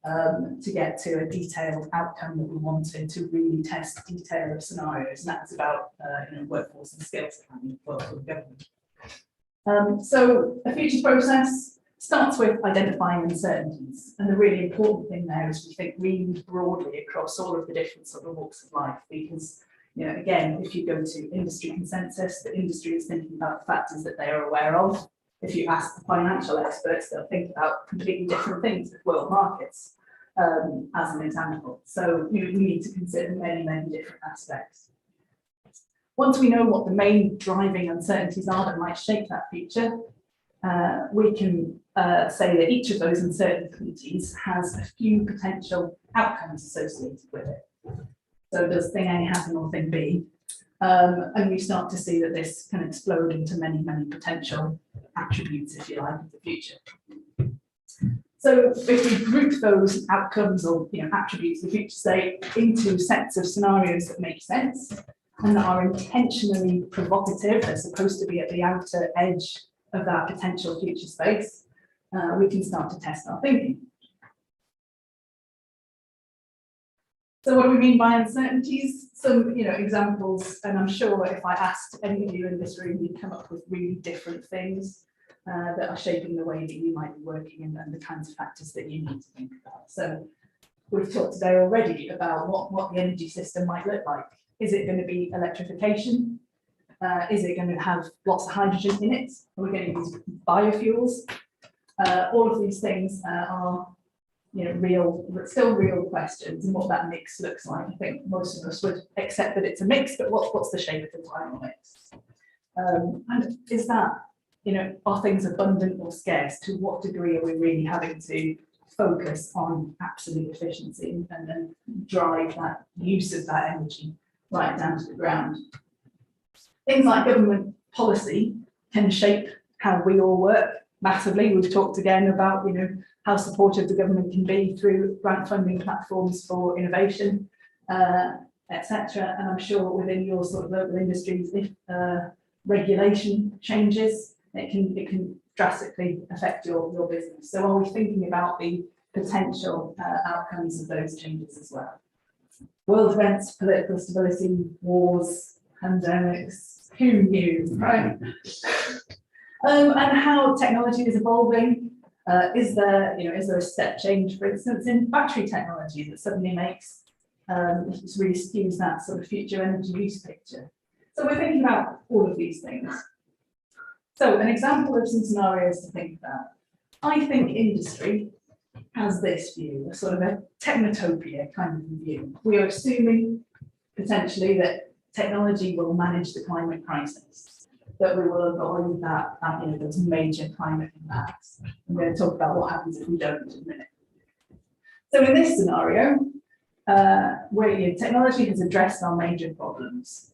to get to a detailed outcome that we wanted to really test detail of scenarios. And that's about workforce and skills planning for government. So a futures process starts with identifying uncertainties. And the really important thing there is we think really broadly across all of the different sort of walks of life, because, again, if you go to industry consensus, the industry is thinking about factors that they are aware of. if you ask the financial experts, they'll think about completely different things with world markets, as an example. So we need to consider many, many different aspects. Once we know what the main driving uncertainties are that might shape that future, we can say that each of those uncertainties has a few potential outcomes associated with it. So does thing A happen or thing B? And we start to see that this can explode into many, many potential attributes, if you like, of the future. So if we group those outcomes or attributes of the future state into sets of scenarios that make sense and that are intentionally provocative, they're supposed to be at the outer edge of that potential future space, we can start to test our thinking. So what do we mean by uncertainties? Some examples, and I'm sure if I asked any of you in this room, you'd come up with really different things that are shaping the way that you might be working and the kinds of factors that you need to think about. So we've talked today already about what the energy system might look like. Is it going to be electrification? Is it going to have lots of hydrogen in it? Are we going to use biofuels? All of these things are still real questions, and what that mix looks like. I think most of us would accept that it's a mix, but what's the shape of the final mix? And is that, are things abundant or scarce? To what degree are we really having to focus on absolute efficiency and then drive that use of that energy right down to the ground? Things like government policy can shape how we all work massively. We've talked again about, how supportive the government can be through grant funding platforms for innovation, etc. And I'm sure within your sort of local industries, if regulation changes, it can drastically affect your business. So are we thinking about the potential outcomes of those changes as well? World events, political stability, wars, pandemics, who knew, right? And how technology is evolving. Is there a step change, for instance, in battery technology that suddenly makes just really skews that sort of future energy use picture? So we're thinking about all of these things. So an example of some scenarios to think about. I think industry has this view, a sort of a technotopia kind of view. We are assuming potentially that technology will manage the climate crisis, that we will avoid that those major climate impacts. I'm going to talk about what happens if we don't in a minute. So in this scenario, where technology has addressed our major problems,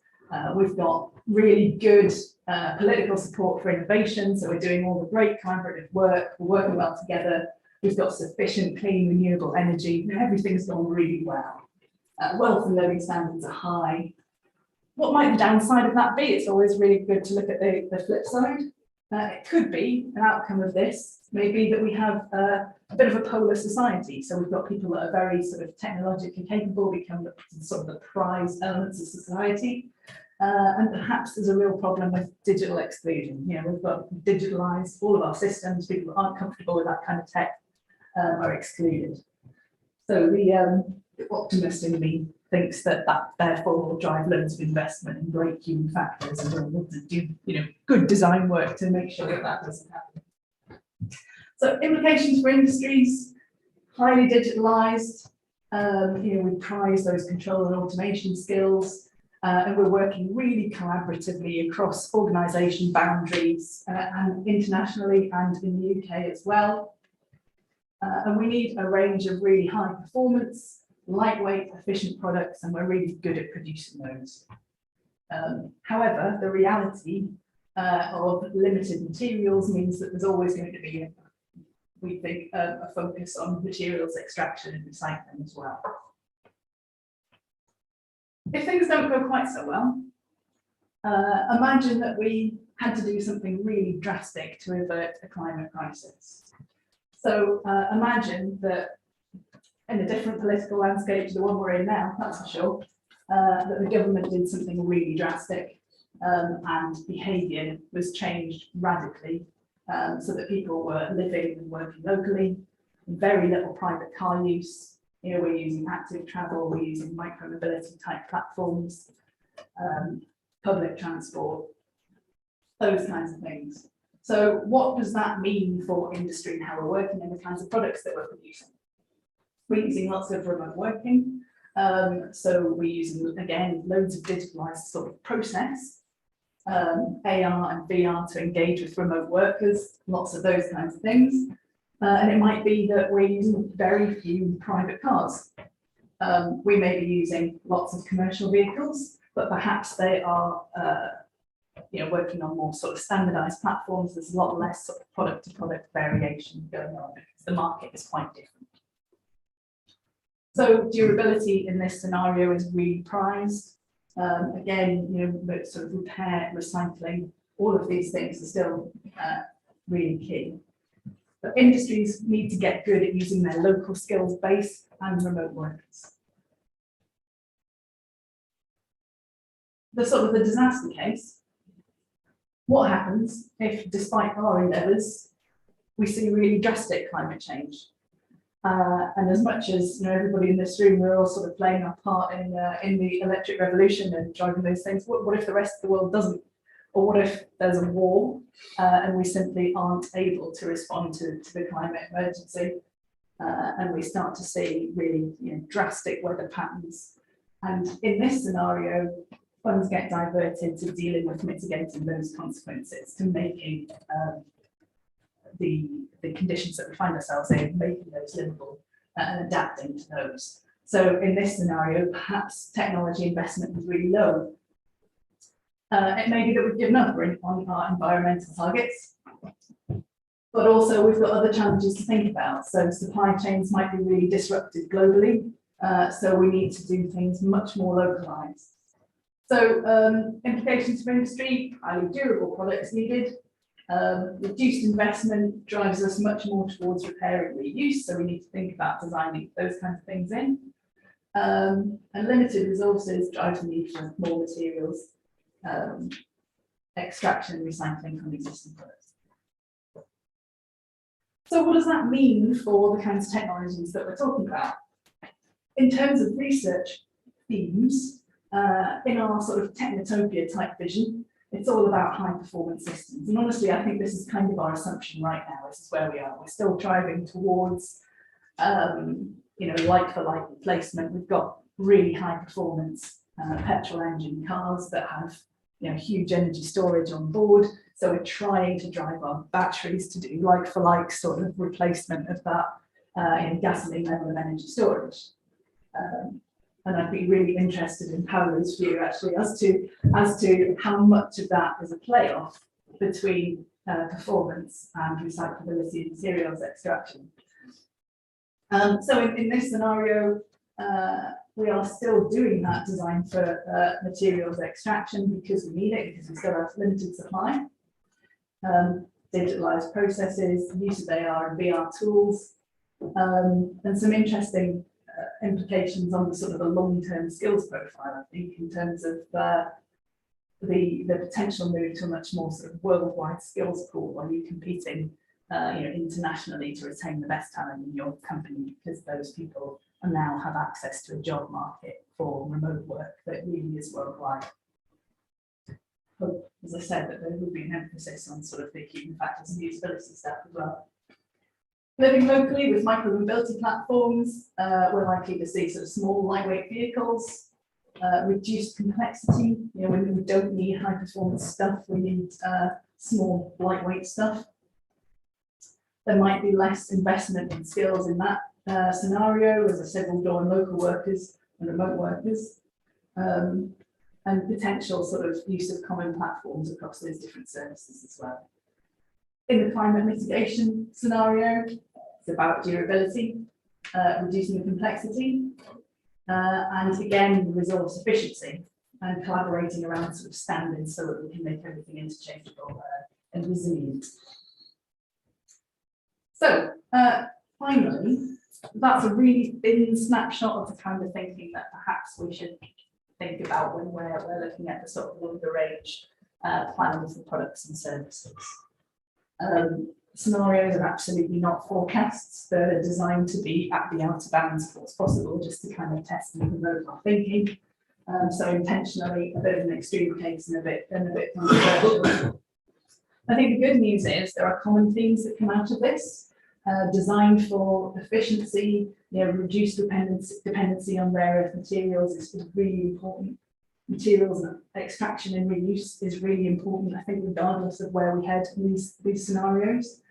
we've got really good political support for innovation, so we're doing all the great collaborative work, we're working well together, we've got sufficient clean renewable energy, everything's gone really well. Wealth and living standards are high. What might the downside of that be? It's always really good to look at the flip side. It could be an outcome of this, maybe that we have a bit of a polar society. So we've got people that are very sort of technologically capable, become sort of the prized elements of society. And perhaps there's a real problem with digital exclusion. We've got digitalized all of our systems, people that aren't comfortable with that kind of tech are excluded. So the optimist in me thinks that therefore will drive loads of investment in great human factors, and we'll do good design work to make sure that doesn't happen. So implications for industries, highly digitalized, we prize those control and automation skills, and we're working really collaboratively across organisation boundaries and internationally and in the UK as well. And we need a range of really high performance, lightweight, efficient products, and we're really good at producing those. However, the reality of limited materials means that there's always going to be, we think, a focus on materials extraction and recycling as well. If things don't go quite so well, imagine that we had to do something really drastic to avert a climate crisis. So imagine that in a different political landscape to the one we're in now, that's for sure, that the government did something really drastic and behaviour was changed radically so that people were living and working locally, very little private car use. We're using active travel, we're using micro-mobility type platforms, public transport, those kinds of things. So what does that mean for industry and how we're working and the kinds of products that we're producing? We're using lots of remote working. So we're using, again, loads of digitalized sort of process, AR and VR to engage with remote workers, lots of those kinds of things. And it might be that we're using very few private cars. We may be using lots of commercial vehicles, but perhaps they are working on more sort of standardized platforms. There's a lot less sort of product to product variation going on because the market is quite different. So durability in this scenario is really prized. Again, but sort of repair, recycling, all of these things are still really key. But industries need to get good at using their local skills base and remote workers. The sort of the disaster case. What happens if, despite our endeavours, we see really drastic climate change? And as much as everybody in this room, we're all sort of playing our part in the electric revolution and driving those things. What if the rest of the world doesn't? Or what if there's a war and we simply aren't able to respond to the climate emergency, and we start to see really drastic weather patterns? And in this scenario, funds get diverted to dealing with mitigating those consequences, to making the conditions that we find ourselves in, making those livable and adapting to those. So in this scenario, perhaps technology investment is really low. It may be that we've given up on our environmental targets, but also we've got other challenges to think about. So supply chains might be really disrupted globally, so we need to do things much more localized. So implications for industry, highly durable products needed. Reduced investment drives us much more towards repair and reuse, so we need to think about designing those kinds of things in. And limited resources drive the need for more materials, extraction and recycling from existing products. So what does that mean for the kinds of technologies that we're talking about? In terms of research themes, in our sort of technotopia type vision, it's all about high performance systems. And honestly, I think this is kind of our assumption right now. This is where we are. We're still driving towards, like for like replacement. We've got really high performance petrol engine cars that have huge energy storage on board. So we're trying to drive our batteries to do like for like sort of replacement of that gasoline level of energy storage. And I'd be really interested in Paolo's view actually as to how much of that is a playoff between performance and recyclability and materials extraction. So in this scenario, we are still doing that design for materials extraction because we need it, because we still have limited supply. Digitalized processes, use of AR and VR tools, and some interesting implications on the sort of the long-term skills profile, I think, in terms of the potential move to a much more sort of worldwide skills pool. Are you competing internationally to retain the best talent in your company, because those people now have access to a job market for remote work that really is worldwide. But as I said, that there will be an emphasis on sort of the human factors and usability stuff as well. Living locally with micro-mobility platforms, we're likely to see sort of small, lightweight vehicles, reduced complexity. When we don't need high-performance stuff, we need small, lightweight stuff. There might be less investment in skills in that scenario, as I said, we'll go on local workers and remote workers, and potential sort of use of common platforms across those different services as well. In the climate mitigation scenario, it's about durability, reducing the complexity, and again, the resource efficiency, and collaborating around sort of standards so that we can make everything interchangeable and resilient. So finally, that's a really thin snapshot of the kind of thinking that perhaps we should think about when we're looking at the sort of longer range planning for products and services. Scenarios are absolutely not forecasts. They're designed to be at the outer bounds of what's possible, just to kind of test and promote our thinking. So intentionally a bit of an extreme case and a bit controversial. I think the good news is there are common themes that come out of this. Designed for efficiency, reduced dependency on rare earth materials is really important. Materials and extraction and reuse is really important, I think, regardless of where we head in these scenarios.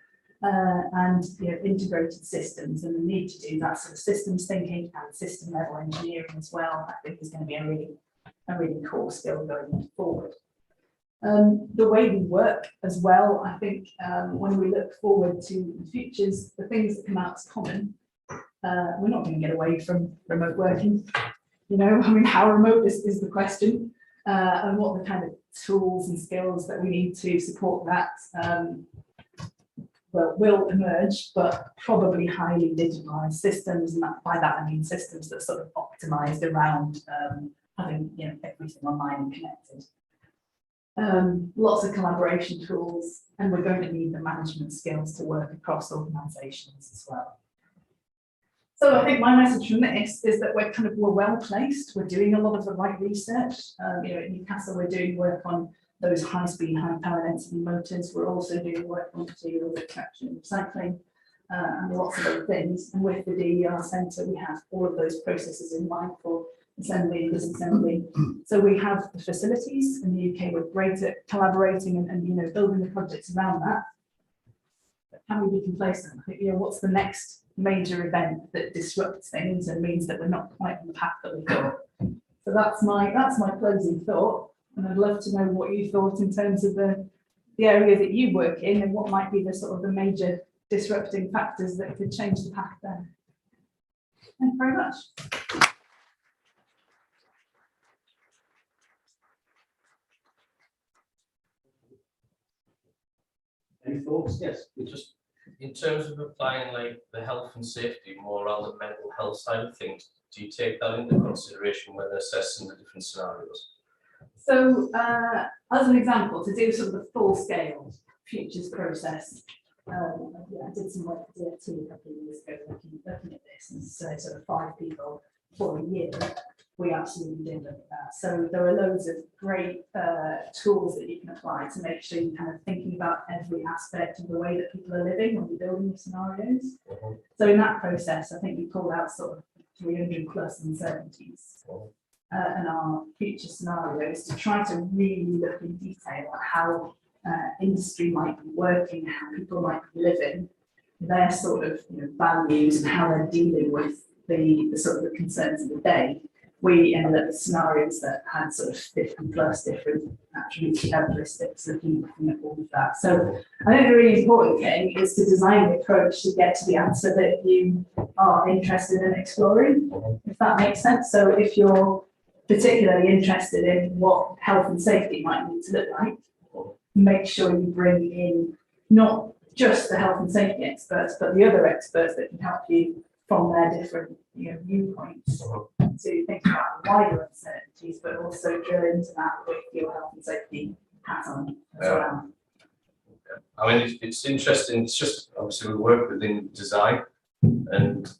And integrated systems, and the need to do that sort of systems thinking and system level engineering as well, I think is going to be a really core skill going forward. The way we work as well, I think when we look forward to the futures, the things that come out as common, we're not going to get away from remote working. How remote is the question, and what the kind of tools and skills that we need to support that will emerge, but probably highly digitalized systems, and by that I mean systems that are sort of optimized around having everything online and connected. Lots of collaboration tools, and we're going to need the management skills to work across organizations as well. So I think my message from this is that we're well placed. We're doing a lot of the right research. At Newcastle, we're doing work on those high-speed, high-power density motors. We're also doing work on materials extraction and recycling, and lots of other things. And with the DER Centre, we have all of those processes in mind for assembly and disassembly. So we have the facilities in the UK. We're great at collaborating and building the projects around that. But can we be complacent? I think, what's the next major event that disrupts things and means that we're not quite on the path that we thought? So that's my closing thought. And I'd love to know what you thought in terms of the area that you work in, and what might be the sort of the major disrupting factors that could change the path there. Thank you very much. Any thoughts? Yes. Just in terms of applying like the health and safety more on the mental health side of things, do you take that into consideration when assessing the different scenarios? So as an example, to do sort of the full scale futures process, I did some work for DFT a couple of years ago looking at this, and so sort of 5 people for a year. We absolutely did look at that. So there are loads of great tools that you can apply to make sure you're kind of thinking about every aspect of the way that people are living when you're building the scenarios. So in that process, I think we pulled out sort of 300 plus uncertainties and our future scenarios to try to really look in detail at how industry might be working, how people might be living, their sort of values, and how they're dealing with the sort of the concerns of the day. We ended up with scenarios that had sort of 50 plus different attributes and characteristics, looking at all of that. So I think the really important thing is to design the approach to get to the answer that you are interested in exploring, if that makes sense. So if you're particularly interested in what health and safety might need to look like, make sure you bring in not just the health and safety experts, but the other experts that can help you from their different viewpoints to think about the wider uncertainties, but also drill into that with your health and safety hat on as well. I mean, it's interesting. It's just obviously we work within design, and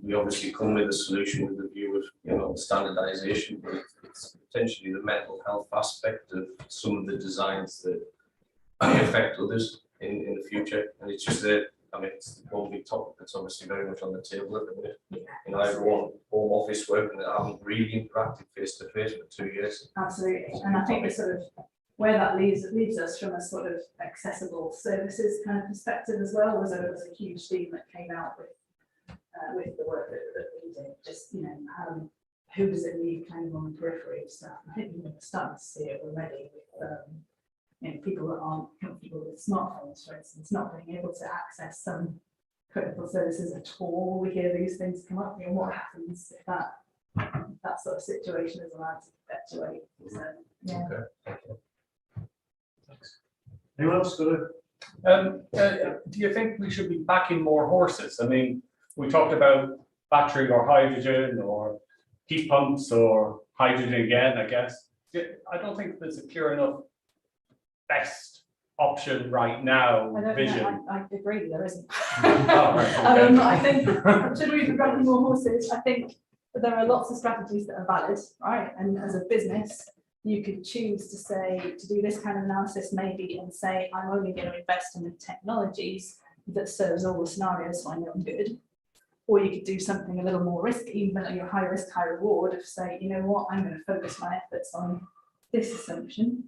we obviously come with a solution with the view of standardization, but it's potentially the mental health aspect of some of the designs that may affect others in the future. And it's just that, I mean, it's one big topic that's obviously very much on the table at the minute. Everyone home office working that haven't really interacted face to face for 2 years. Absolutely, and I think the sort of where that leaves us from a sort of accessible services kind of perspective as well was a huge theme that came out with the work that we did. Just who does it leave kind of on the periphery of stuff? I think we're starting to see it already with people that aren't comfortable with smartphones, for instance, not being able to access some critical services at all. We hear these things come up. What happens if that sort of situation is allowed to perpetuate? So, yeah. Okay. Thanks. Anyone else got a? Do you think we should be backing more horses? I mean, we talked about battery or hydrogen or heat pumps or hydrogen again, I guess. I don't think there's a clear enough best option right now. I agree, there isn't. Oh, right, okay. I think, should we be backing more horses? I think there are lots of strategies that are valid, right? And as a business, you could choose to say, to do this kind of analysis maybe and say, I'm only going to invest in the technologies that serves all the scenarios so I know I'm good. Or you could do something a little more risky, even though you're high risk, high reward, of say, you know what, I'm going to focus my efforts on this assumption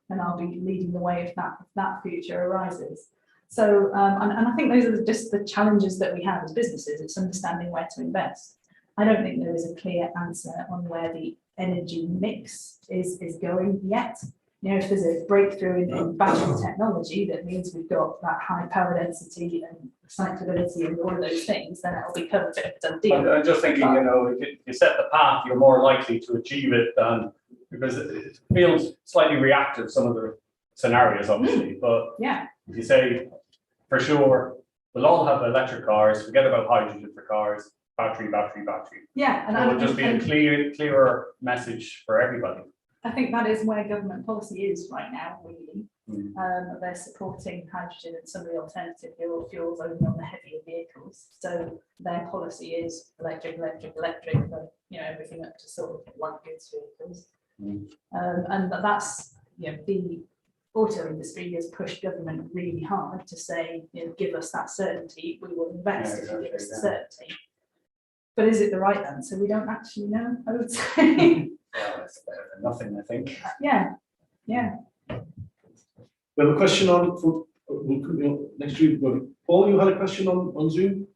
and I'll be leading the way if that future arises. So, and I think those are just the challenges that we have as businesses. It's understanding where to invest. I don't think there is a clear answer on where the energy mix is going yet. You know, if there's a breakthrough in battery technology that means we've got that high power density and recyclability and all of those things, then it'll become a bit of a done deal. I'm just thinking, you know, if you set the path, you're more likely to achieve it than, because it feels slightly reactive, some of the scenarios, obviously, but Yeah, if you say, for sure, we'll all have electric cars, forget about hydrogen for cars, battery. yeah. And It will just be a clearer message for everybody. I think that is where government policy is right now, really. Mm. They're supporting hydrogen and some of the alternative fuels only on the heavier vehicles. So their policy is electric, but you know, everything up to sort of light goods vehicles. Mm. And that's, you know, the auto industry has pushed government really hard to say, you know, give us that certainty, we will invest if you give us the certainty. But is it the right answer? We don't actually know, I would say. Well, it's better than nothing, I think. Yeah. We have a question on, next week. Paul, you had a question on Zoom?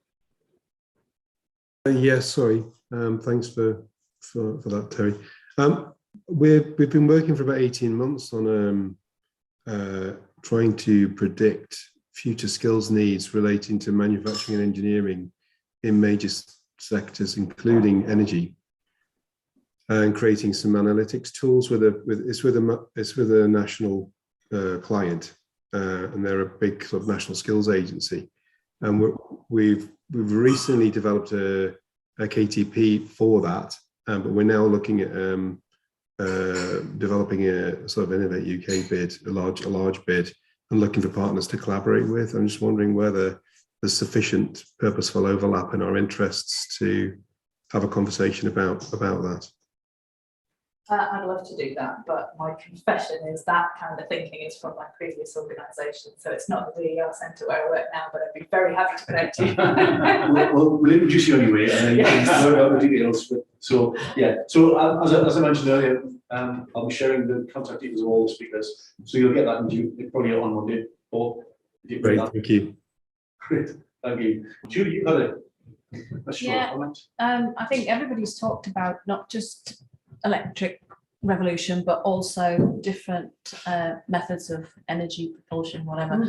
Yes, sorry. Thanks for that, Terry. We've been working for about 18 months on trying to predict future skills needs relating to manufacturing and engineering in major sectors, including energy, and creating some analytics tools with a national client, and they're a big sort of national skills agency, and we've recently developed a KTP for that, but we're now looking at developing a sort of Innovate UK bid, a large bid, and looking for partners to collaborate with. I'm just wondering whether there's sufficient purposeful overlap in our interests to have a conversation about that. I'd love to do that, but my confession is that kind of thinking is from my previous organisation. So it's not the DER centre where I work now, but I'd be very happy to connect you. We'll introduce you anyway, and then you can learn about the details. So yeah, so as I mentioned earlier, I'll be sharing the contact details of all the speakers. So you'll get that in probably on Monday. Or Great, thank you. Great, thank you. Julie, you had a question or comment? I think everybody's talked about not just electric revolution, but also different methods of energy propulsion, whatever.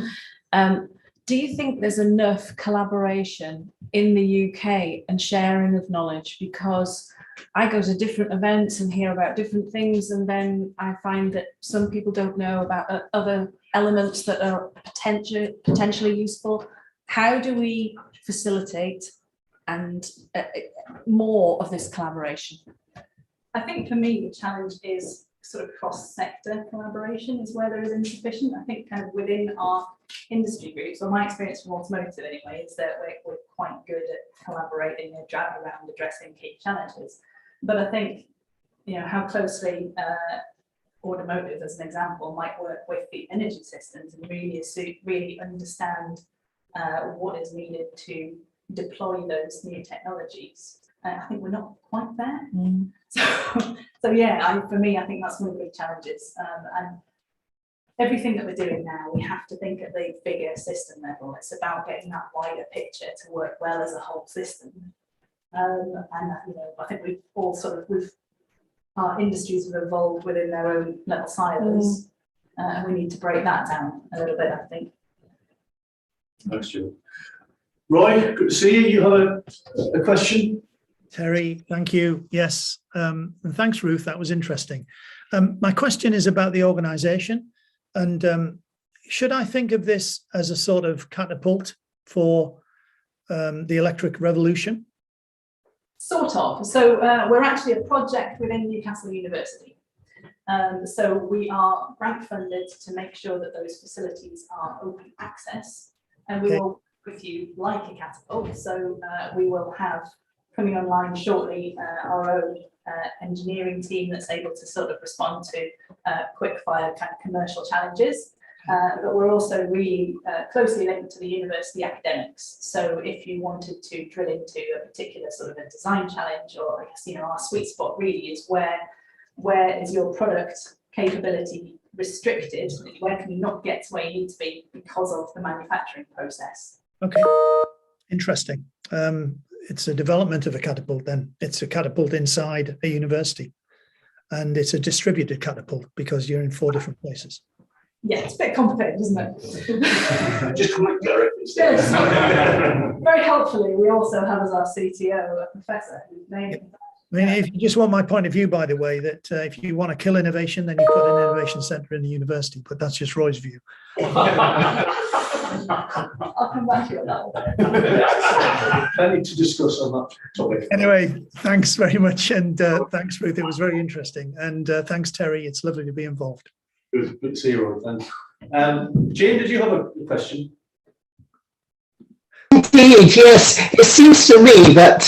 Do you think there's enough collaboration in the UK and sharing of knowledge? Because I go to different events and hear about different things, and then I find that some people don't know about other elements that are potentially useful. How do we facilitate and more of this collaboration? I think for me, the challenge is sort of cross-sector collaboration is where there is insufficient. I think kind of within our industry groups, or my experience from automotive anyway, is that we're quite good at collaborating and driving around addressing key challenges. But I think, you know, how closely automotive, as an example, might work with the energy systems and really understand what is needed to deploy those new technologies. I think we're not quite there. So yeah, for me, I think that's one of the big challenges. And everything that we're doing now, we have to think at the bigger system level. It's about getting that wider picture to work well as a whole system. And you know, I think we've all our industries have evolved within their own little silos, and we need to break that down a little bit, I think. Thanks, Julie. Roy, good to see you. You have a question? Terry, thank you. Yes, and thanks, Ruth. That was interesting. My question is about the organisation, and should I think of this as a sort of catapult for the electric revolution? Sort of. So we're actually a project within Newcastle University. So we are grant funded to make sure that those facilities are open access, and we will, with you, like a catapult. So we will have coming online shortly, our own engineering team that's able to sort of respond to quick fire kind of commercial challenges. But we're also really closely linked to the university academics. So if you wanted to drill into a particular sort of a design challenge, or I guess, our sweet spot really is where is your product capability restricted? Where can you not get to where you need to be because of the manufacturing process? Okay, interesting. It's a development of a catapult then. It's a catapult inside a university. And it's a distributed catapult because you're in 4 different places. Yeah, it's a bit complicated, isn't it? Just quick directly. Very helpfully, we also have as our CTO a professor whose name. I mean, if you just want my point of view, by the way, that if you want to kill innovation, then you put an innovation centre in the university, but that's just Roy's view. I'll come back to you on that one. Plenty to discuss on that topic. Anyway, thanks very much. And thanks, Ruth. It was very interesting. And thanks, Terry. It's lovely to be involved. Good to see you, Roy. Thanks. Jane, did you have a question? Indeed, yes. It seems to me that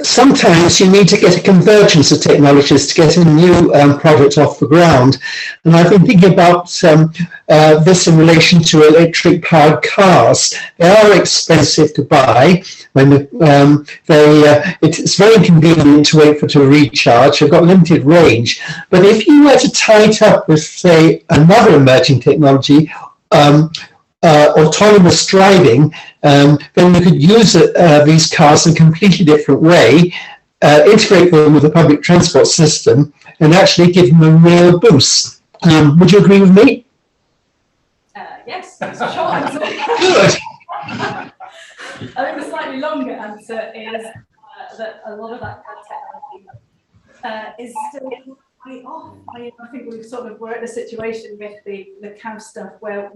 sometimes you need to get a convergence of technologies to get a new product off the ground. And I've been thinking about this in relation to electric-powered cars. They are expensive to buy. When it's very inconvenient to wait for it to recharge. They've got limited range. But if you were to tie it up with, say, another emerging technology, autonomous driving, then you could use these cars in a completely different way, integrate them with the public transport system, and actually give them a real boost. Would you agree with me? Yes, that's a short answer. Good. I think the slightly longer answer is that a lot of that technology is still way off. I think we're at a situation with the CAV stuff where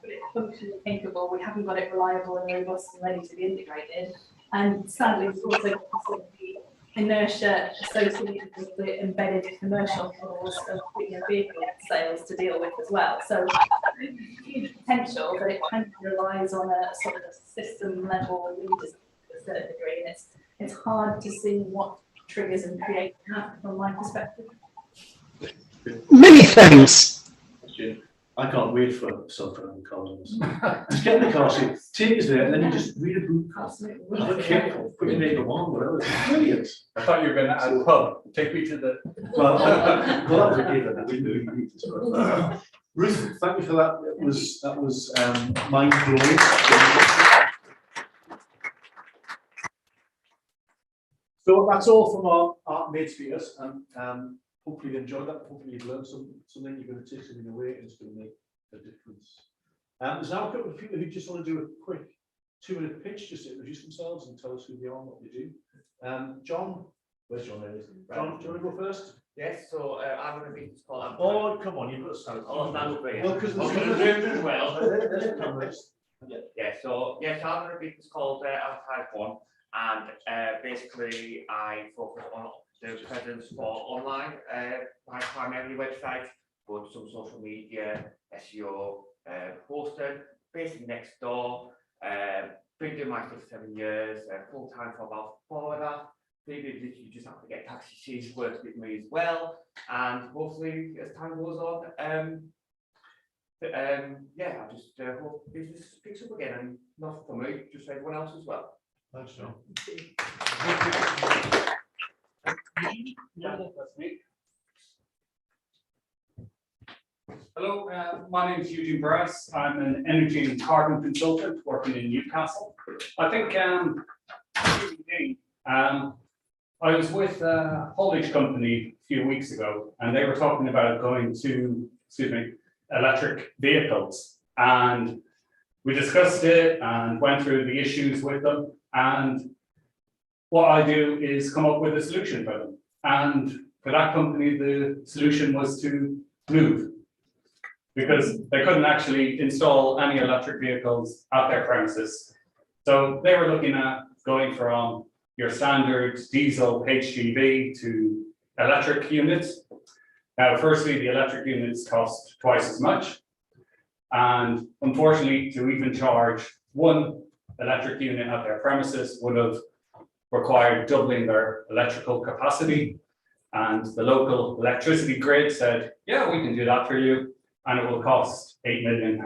it's functionally capable, we haven't got it reliable and robust and ready to be integrated. And sadly, we've also got sort of the inertia associated with the embedded commercial models of vehicle sales to deal with as well. So huge potential, but it kind of relies on a sort of a system level redesign to a certain degree. And it's hard to see what triggers and create that from my perspective. Many thanks. I can't wait for self-driving cars. Just get in the car seat, take us there, and then you just read a book. Have a kick, put your neighbour on, whatever. It's brilliant. I thought you were going to add pub. Take me to the. Well, that was a given. We knew this. Ruth, thank you for that. That was mind blowing. So that's all from our main speakers, and hopefully you enjoyed that. Hopefully you've learned something. You're going to take something away, and it's going to make a difference. There's now a couple of people who just want to do a quick 2-minute pitch, just to introduce themselves and tell us who they are and what they do. John, where's John? John, do you want to go first? Yes, so I'm going to be called. Oh, come on, you've got to stand. Oh, stand up here. Well, because I'm going to do it as well. Yeah, so yes, I'm going to be called Advertise One, and basically I focus on the presence for online, my primary website, but some social media, SEO, hosting, basically next door. Been doing my stuff 7 years, full time for about 4 of that. Maybe literally just have to get taxi sheets works with me as well, and hopefully as time goes on, yeah, I just hope business picks up again, and not for me, just for everyone else as well. Thanks, John. Yeah, that's me. Hello, my name is Eugene Bryce. I'm an energy and carbon consultant working in Newcastle. I think I was with a haulage company a few weeks ago, and they were talking about going to, electric vehicles. And we discussed it and went through the issues with them. And what I do is come up with a solution for them. And for that company, the solution was to move, because they couldn't actually install any electric vehicles at their premises. So they were looking at going from your standard diesel HGV to electric units. Now, firstly, the electric units cost twice as much. And unfortunately, to even charge one electric unit at their premises would have required doubling their electrical capacity. And the local electricity grid said, yeah, we can do that for you. And it will cost £8 million.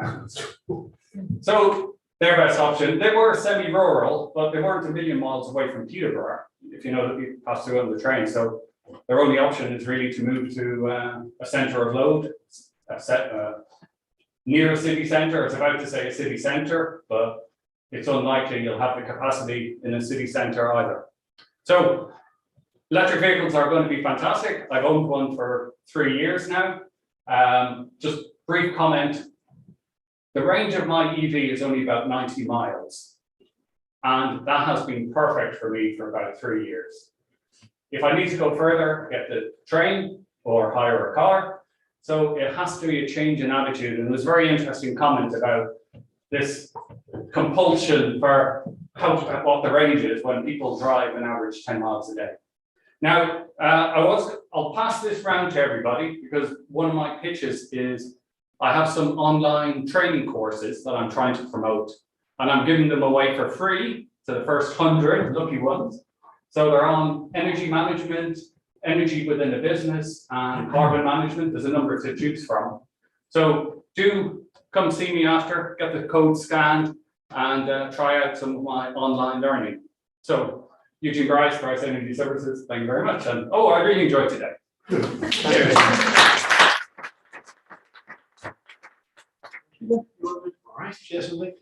So their best option, they were semi-rural, but they weren't a million miles away from Peterborough, if you know that you pass through on the train. So their only option is really to move to a centre of load, near a city centre. It's about to say a city centre, but it's unlikely you'll have the capacity in a city centre either. So electric vehicles are going to be fantastic. I've owned one for 3 years now. Just brief comment. The range of my EV is only about 90 miles. And that has been perfect for me for about 3 years. If I need to go further, get the train or hire a car. So it has to be a change in attitude. And there's a very interesting comment about this compulsion for what the range is when people drive an average 10 miles a day. Now, I'll pass this round to everybody because one of my pitches is I have some online training courses that I'm trying to promote, and I'm giving them away for free to the first 100 lucky ones. So they're on energy management, energy within a business, and carbon management. There's a number to choose from. So do come see me after, get the code scanned, and try out some of my online learning. So Eugene Bryce, Bryce Energy Services, thank you very much. And oh, I really enjoyed today. All right, cheers, Lee.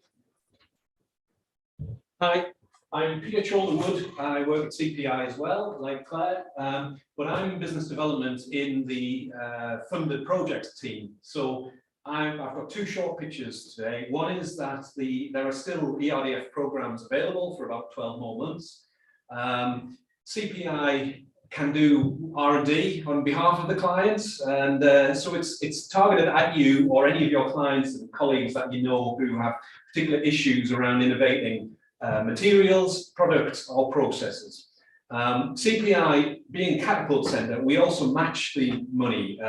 Hi, I'm Peter Choldenwood. I work at CPI as well, like Claire, but I'm in business development in the funded projects team. So I've got two short pictures today. One is that there are still ERDF programs available for about 12 more months. CPI can do R&D on behalf of the clients, and so it's targeted at you or any of your clients and colleagues that you know who have particular issues around innovating materials, products or processes. CPI being Catapult Centre, we also match the money.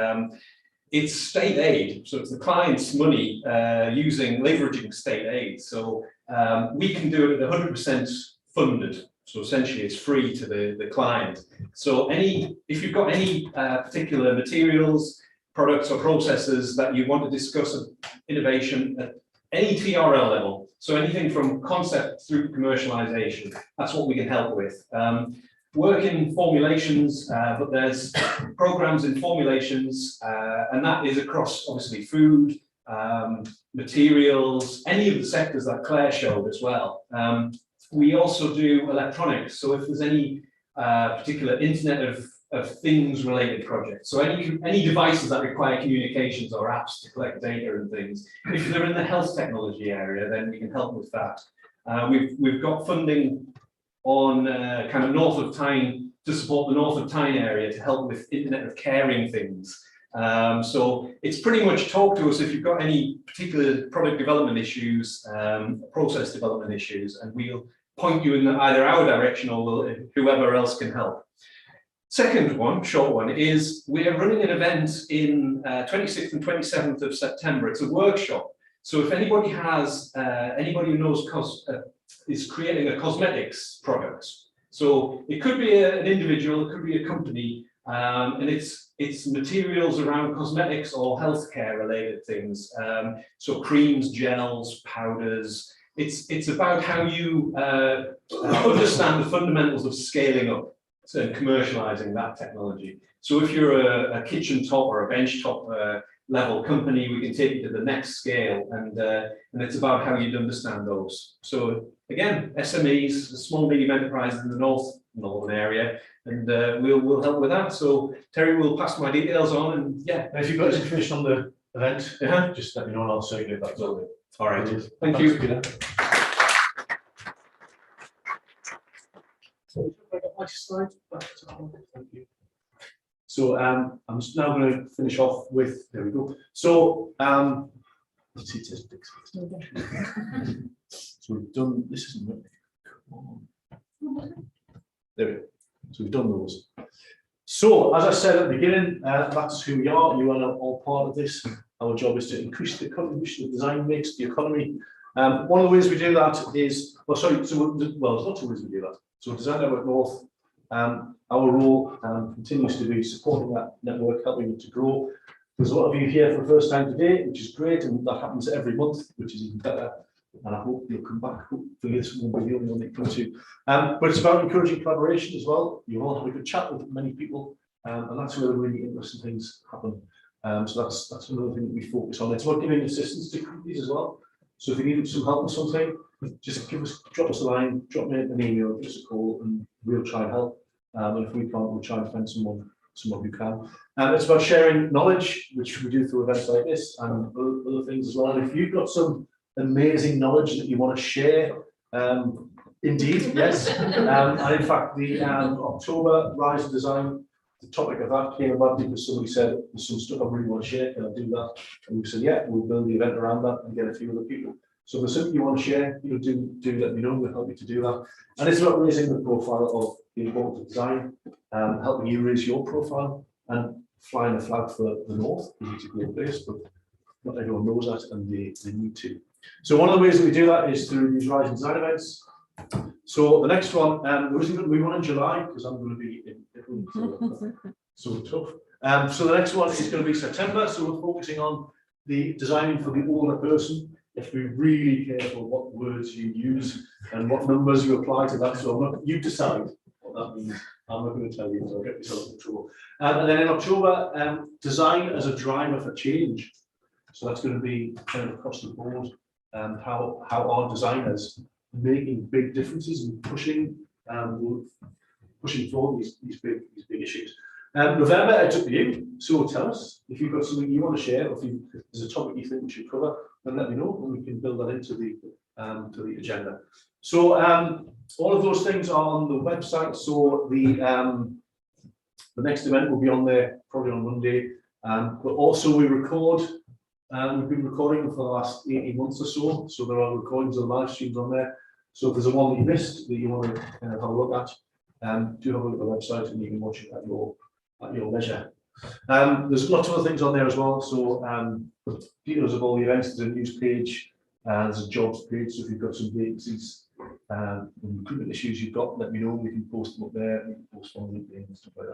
It's state aid, so it's the client's money leveraging state aid. So we can do it at 100% funded. So essentially it's free to the client. So if you've got any particular materials, products or processes that you want to discuss innovation at any TRL level, so anything from concept through commercialization, that's what we can help with. Work in formulations, but there's programs in formulations, and that is across obviously food, materials, any of the sectors that Claire showed as well. We also do electronics, so if there's any particular Internet of Things related projects, so any devices that require communications or apps to collect data and things, if they're in the health technology area, then we can help with that. We've got funding on kind of north of Tyne to support the north of Tyne area to help with Internet of Caring things. So it's pretty much talk to us if you've got any particular product development issues, process development issues, and we'll point you in either our direction or whoever else can help. Second one, short one, is we're running an event in 26th and 27th of September. It's a workshop. So if anybody has, anybody who knows is creating a cosmetics product. So it could be an individual, it could be a company, and it's materials around cosmetics or healthcare related things. So creams, gels, powders. It's about how you understand the fundamentals of scaling up and commercializing that technology. So if you're a kitchen top or a bench top level company, we can take you to the next scale, and it's about how you'd understand those. So again, SMEs, small medium enterprises in the northern area, and we'll help with that. So Terry will pass my details on, and yeah. And if you've got information on the event, just let me know and I'll circulate that. All right. Thank you. Peter. So, thank you. So I'm just now going to finish off with, there we go. So let's see, so we've done, this isn't really, come on. There we go. So we've done those. So as I said at the beginning, that's who we are. You are all part of this. Our job is to increase the contribution of design makes to the economy. One of the ways we do that is, well, sorry, so, well, there's lots of ways we do that. So Design Network North, our role continues to be supporting that network, helping it to grow. There's a lot of you here for the first time today, which is great, and that happens every month, which is even better. And I hope you'll come back. Hopefully this won't be the only one that you come to. But it's about encouraging collaboration as well. You all have a good chat with many people, and that's where the really interesting things happen. So that's another thing that we focus on. It's about giving assistance to companies as well. So if you need some help with something, just drop us a line, drop me an email, give us a call, and we'll try and help. And if we can't, we'll try and find someone who can. And it's about sharing knowledge, which we do through events like this and other things as well. And if you've got some amazing knowledge that you want to share, indeed, yes. And in fact, the October Rise of Design, the topic of that came about because somebody said, there's some stuff I really want to share, can I do that? And we said, yeah, we'll build the event around that and get a few other people. So if there's something you want to share, do let me know, we'll help you to do that. And it's about raising the profile of the importance of design, helping you raise your profile and flying a flag for the North, because it's a great place, but not everyone knows that and they need to. So one of the ways that we do that is through these Rise and Design events. So the next one, there isn't going to be one in July because I'm going to be in Italy, so tough. So the next one is going to be September. So we're focusing on the designing for the older person. You have to be really careful what words you use and what numbers you apply to that. So you decide what that means. I'm not going to tell you, so I'll get yourself in trouble. And then in October, design as a driver for change. So that's going to be kind of across the board. How our designers making big differences and pushing forward these big issues. November, it's up to you. So tell us if you've got something you want to share, or if there's a topic you think we should cover, then let me know, and we can build that into the agenda. So all of those things are on the website. So the next event will be on there probably on Monday. But also we record. We've been recording for the last 18 months or so. So there are recordings of live streams on there. So if there's a one that you missed that you want to have a look at, do have a look at the website and you can watch it at your leisure. There's lots of other things on there as well. So details of all the events, there's a news page, there's a jobs page. So if you've got some vacancies and recruitment issues you've got, let me know. We can post them up there. We can post on LinkedIn and stuff like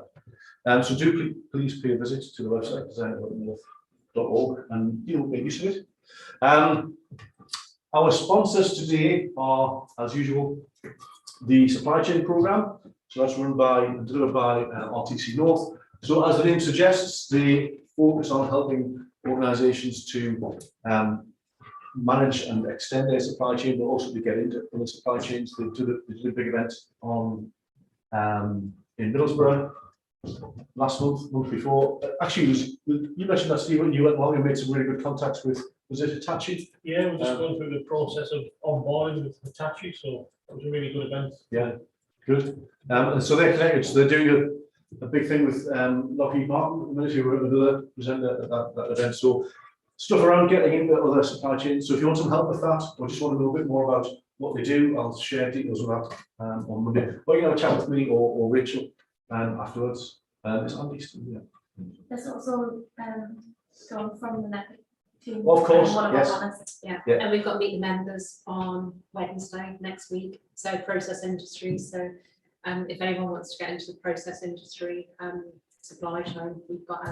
that. So do please pay a visit to the website, design.org, and make use of it. Our sponsors today are, as usual, the supply chain program. So that's run by and delivered by RTC North. So as the name suggests, they focus on helping organisations to manage and extend their supply chain, but also to get into the supply chains. They did a big event in Middlesbrough last month before. Actually, you mentioned that, Steve, when you went along and made some really good contacts with, was it Hitachi? Yeah, we're just going through the process of onboarding with Hitachi, so it was a really good event. Yeah, good. And so they're connected, so they're doing a big thing with Lockheed Martin, the military were another presenter at that event. So stuff around getting into other supply chains. So if you want some help with that, or just want to know a bit more about what they do, I'll share details of that on Monday. Or you can have a chat with me or Rachel afterwards. It's Andy still, yeah. There's also someone from the network team. Of course, one of yes. our runners, yeah. And we've got meeting members on Wednesday next week. So process industry. So if anyone wants to get into the process industry supply chain, we've got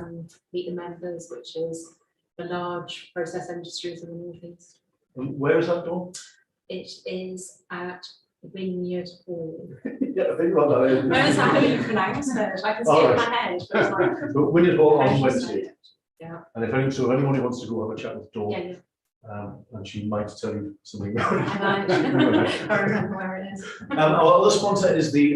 meeting members, which is the large process industries in the northeast. Where is that door? It is at Vineyard Hall. Yeah, I think about that. Where is that how you pronounce it? I can see it in my head. But it's like, but Vineyard Hall on how do you Wednesday. say it? Yeah. And if anyone who wants to go have a chat with Dawn, Yeah, and she might tell you something. I remember where it is. Our other sponsor is the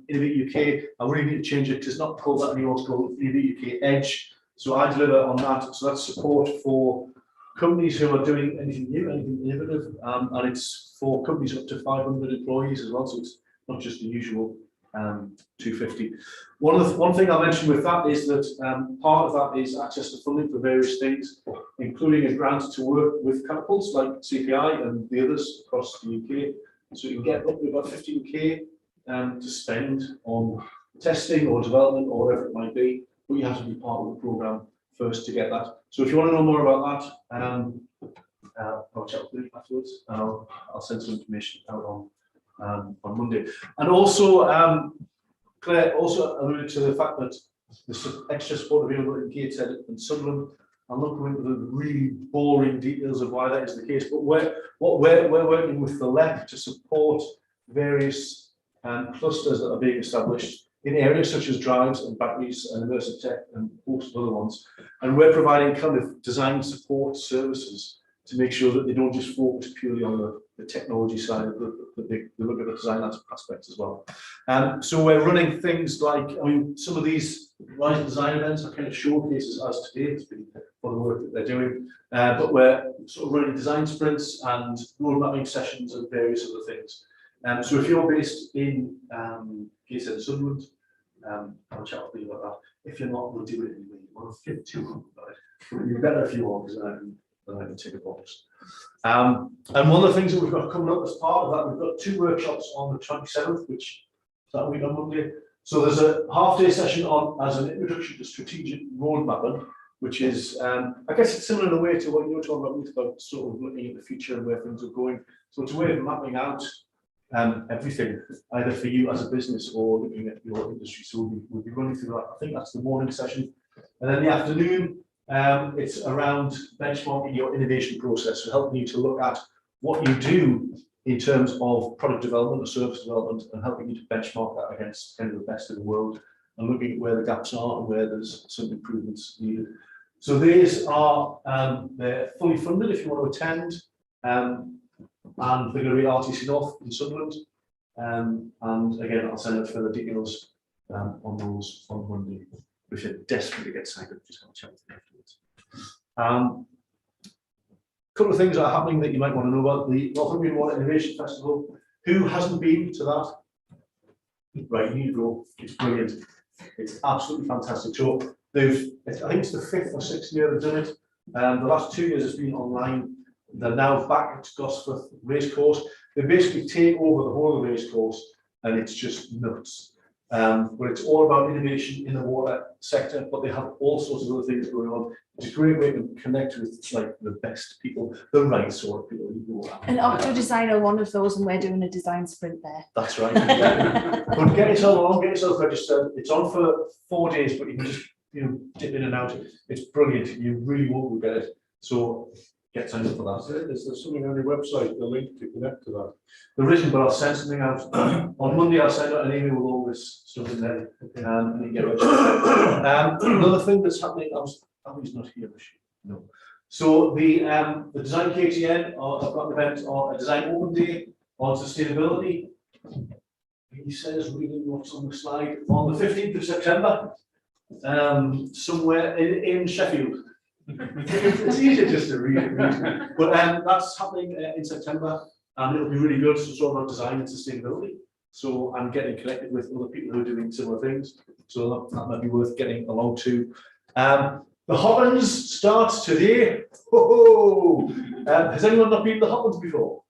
Innovate UK. I really need to change it because it's not called that anymore. It's called Innovate UK Edge. So I deliver on that. So that's support for companies who are doing anything new, anything innovative, and it's for companies up to 500 employees as well. So it's not just the usual 250. One thing I mentioned with that is that part of that is access to funding for various things, including a grant to work with catapults like CPI and the others across the UK. So you can get up to about 15k to spend on testing or development or whatever it might be, but you have to be part of the program first to get that. So if you want to know more about that, I'll chat with you afterwards, and I'll send some information out on Monday. And also, Claire also alluded to the fact that there's some extra support available in Gateshead and Sunderland. I'm not going into the really boring details of why that is the case, but we're working with the LEP to support various clusters that are being established in areas such as drives and batteries and immersive tech and a host of other ones. And we're providing kind of design support services to make sure that they don't just focus purely on the technology side, but they look at the design aspects as well. So we're running things like, I mean, some of these Rising Design events are kind of showcases as today for the work that they're doing, but we're sort of running design sprints and road mapping sessions and various other things. So if you're based in Gateshead and Sunderland, I'll chat with you about that. If you're not, we'll do it anyway. We'll get too long about it. It'd be better if you are, because then I can take a box. And one of the things that we've got coming up as part of that, we've got 2 workshops on the 27th, which is that week on Monday. So there's a half-day session on as an introduction to strategic road mapping, which is, I guess it's similar in a way to what you were talking about sort of looking at the future and where things are going. So it's a way of mapping out everything, either for you as a business or looking at your industry. So we'll be running through that. I think that's the morning session. And then the afternoon, it's around benchmarking your innovation process, so helping you to look at what you do in terms of product development or service development and helping you to benchmark that against kind of the best in the world and looking at where the gaps are and where there's some improvements needed. So these are, they're fully funded if you want to attend, and they're going to be RTC North in Sunderland. And again, I'll send out further details on those on Monday. We should desperately get signed up, just have a chat with them afterwards. Couple of things that are happening that you might want to know about the Northumbrian Water Innovation Festival. Who hasn't been to that? Right, you need to go. It's brilliant. It's absolutely fantastic. So I think it's the 5th or 6th year they've done it. The last 2 years it's been online. They're now back at Gosforth Racecourse. They basically take over the whole of the racecourse, and it's just nuts. But it's all about innovation in the water sector, but they have all sorts of other things going on. It's a great way to connect with like the best people, the right sort of people. And Octo Design are one of those, and we're doing a design sprint there. That's right. Yeah. But get yourself along, get yourself registered. It's on for 4 days, but you can just dip in and out. It's brilliant. You really won't regret it. So get signed up for that. Is there something on your website, the link to connect to that? There isn't, but I'll send something out. On Monday, I'll send out an email with all this stuff in there, and you get registered. Another thing that's happening, Abby's not here, is she? No. So the Design KTN, I've got an event on a design open day on sustainability. He says, reading what's on the slide, on the 15th of September, somewhere in Sheffield. It's easier just to read it. But that's happening in September, and it'll be really good. So it's all about design and sustainability. So I'm getting connected with other people who are doing similar things. So that might be worth getting along to. The Hoplands starts today. Has anyone not been to the Hoplands before?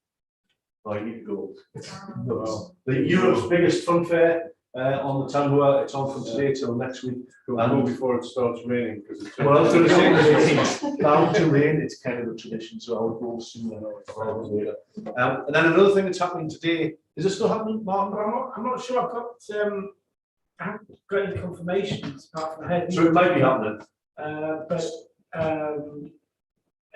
Oh, you need to go. It's nuts. The Europe's biggest fun fair on the Tambour. It's on from today till next week. Go before it starts raining, because it's. Well, I was going to say it's bound to rain. It's kind of a tradition, so I would go sooner or later. And then another thing that's happening today, is it still happening, Martin? I'm not sure. I haven't got any confirmations apart from the head. So it might be happening. But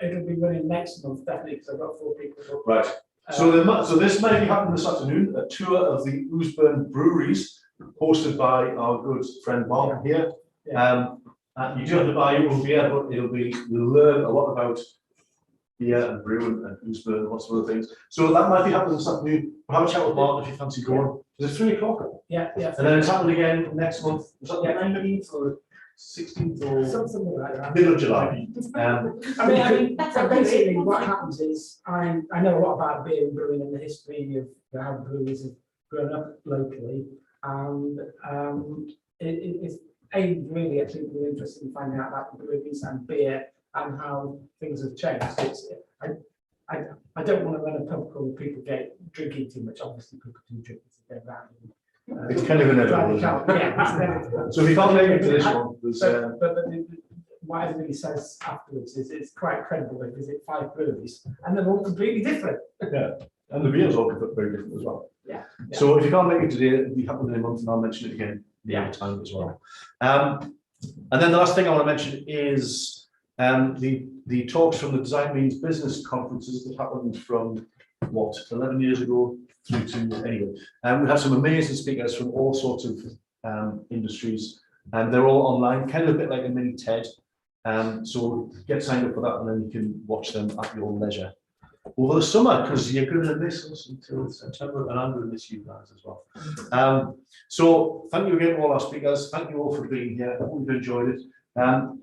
it'll be running next month definitely, because I've got 4 people. Right. So this might be happening this afternoon. A tour of the Ousburn breweries, hosted by our good friend Martin here. You do have to buy your own beer, but you'll learn a lot about beer and brewing and Ousburn and lots of other things. So that might be happening this afternoon. We'll have a chat with Martin if you fancy going. Is it 3 o'clock? Yeah. And then it's happening again next month. Was that the 19th or 16th or something like that? Middle of July. I mean, so basically what happens is I know a lot about beer and brewing and the history of how breweries have grown up locally. And it's aimed really at people who are interested in finding out about the breweries and beer and how things have changed. I don't want to run a pub called People Get Drinking Too Much. Obviously, people do drink to get around. It's kind of inevitable. Yeah, it's inevitable. So if you can't make it to this one, but what everybody says afterwards is it's quite credible. They visit 5 breweries and they're all completely different. Yeah, and the beers all very different as well. Yeah. So if you can't make it today, it'll be happening in a month, and I'll mention it again the other time as well. And then the last thing I want to mention is the talks from the Design Means Business conferences that happened from 11 years ago through to anyway. We have some amazing speakers from all sorts of industries, and they're all online, kind of a bit like a mini TED. So get signed up for that, and then you can watch them at your leisure over the summer, because you're going to miss us until September, and I'm going to miss you guys as well. So thank you again to all our speakers. Thank you all for being here. I hope you've enjoyed it.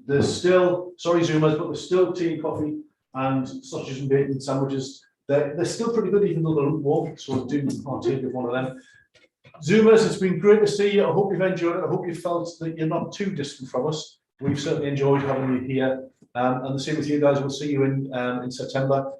There's still, sorry Zoomers, but there's still tea, coffee, and sausages and bacon sandwiches. They're still pretty good, even though they're lukewarm, so do partake of one of them. Zoomers, it's been great to see you. I hope you've enjoyed it. I hope you felt that you're not too distant from us. We've certainly enjoyed having you here. And the same with you guys. We'll see you in September.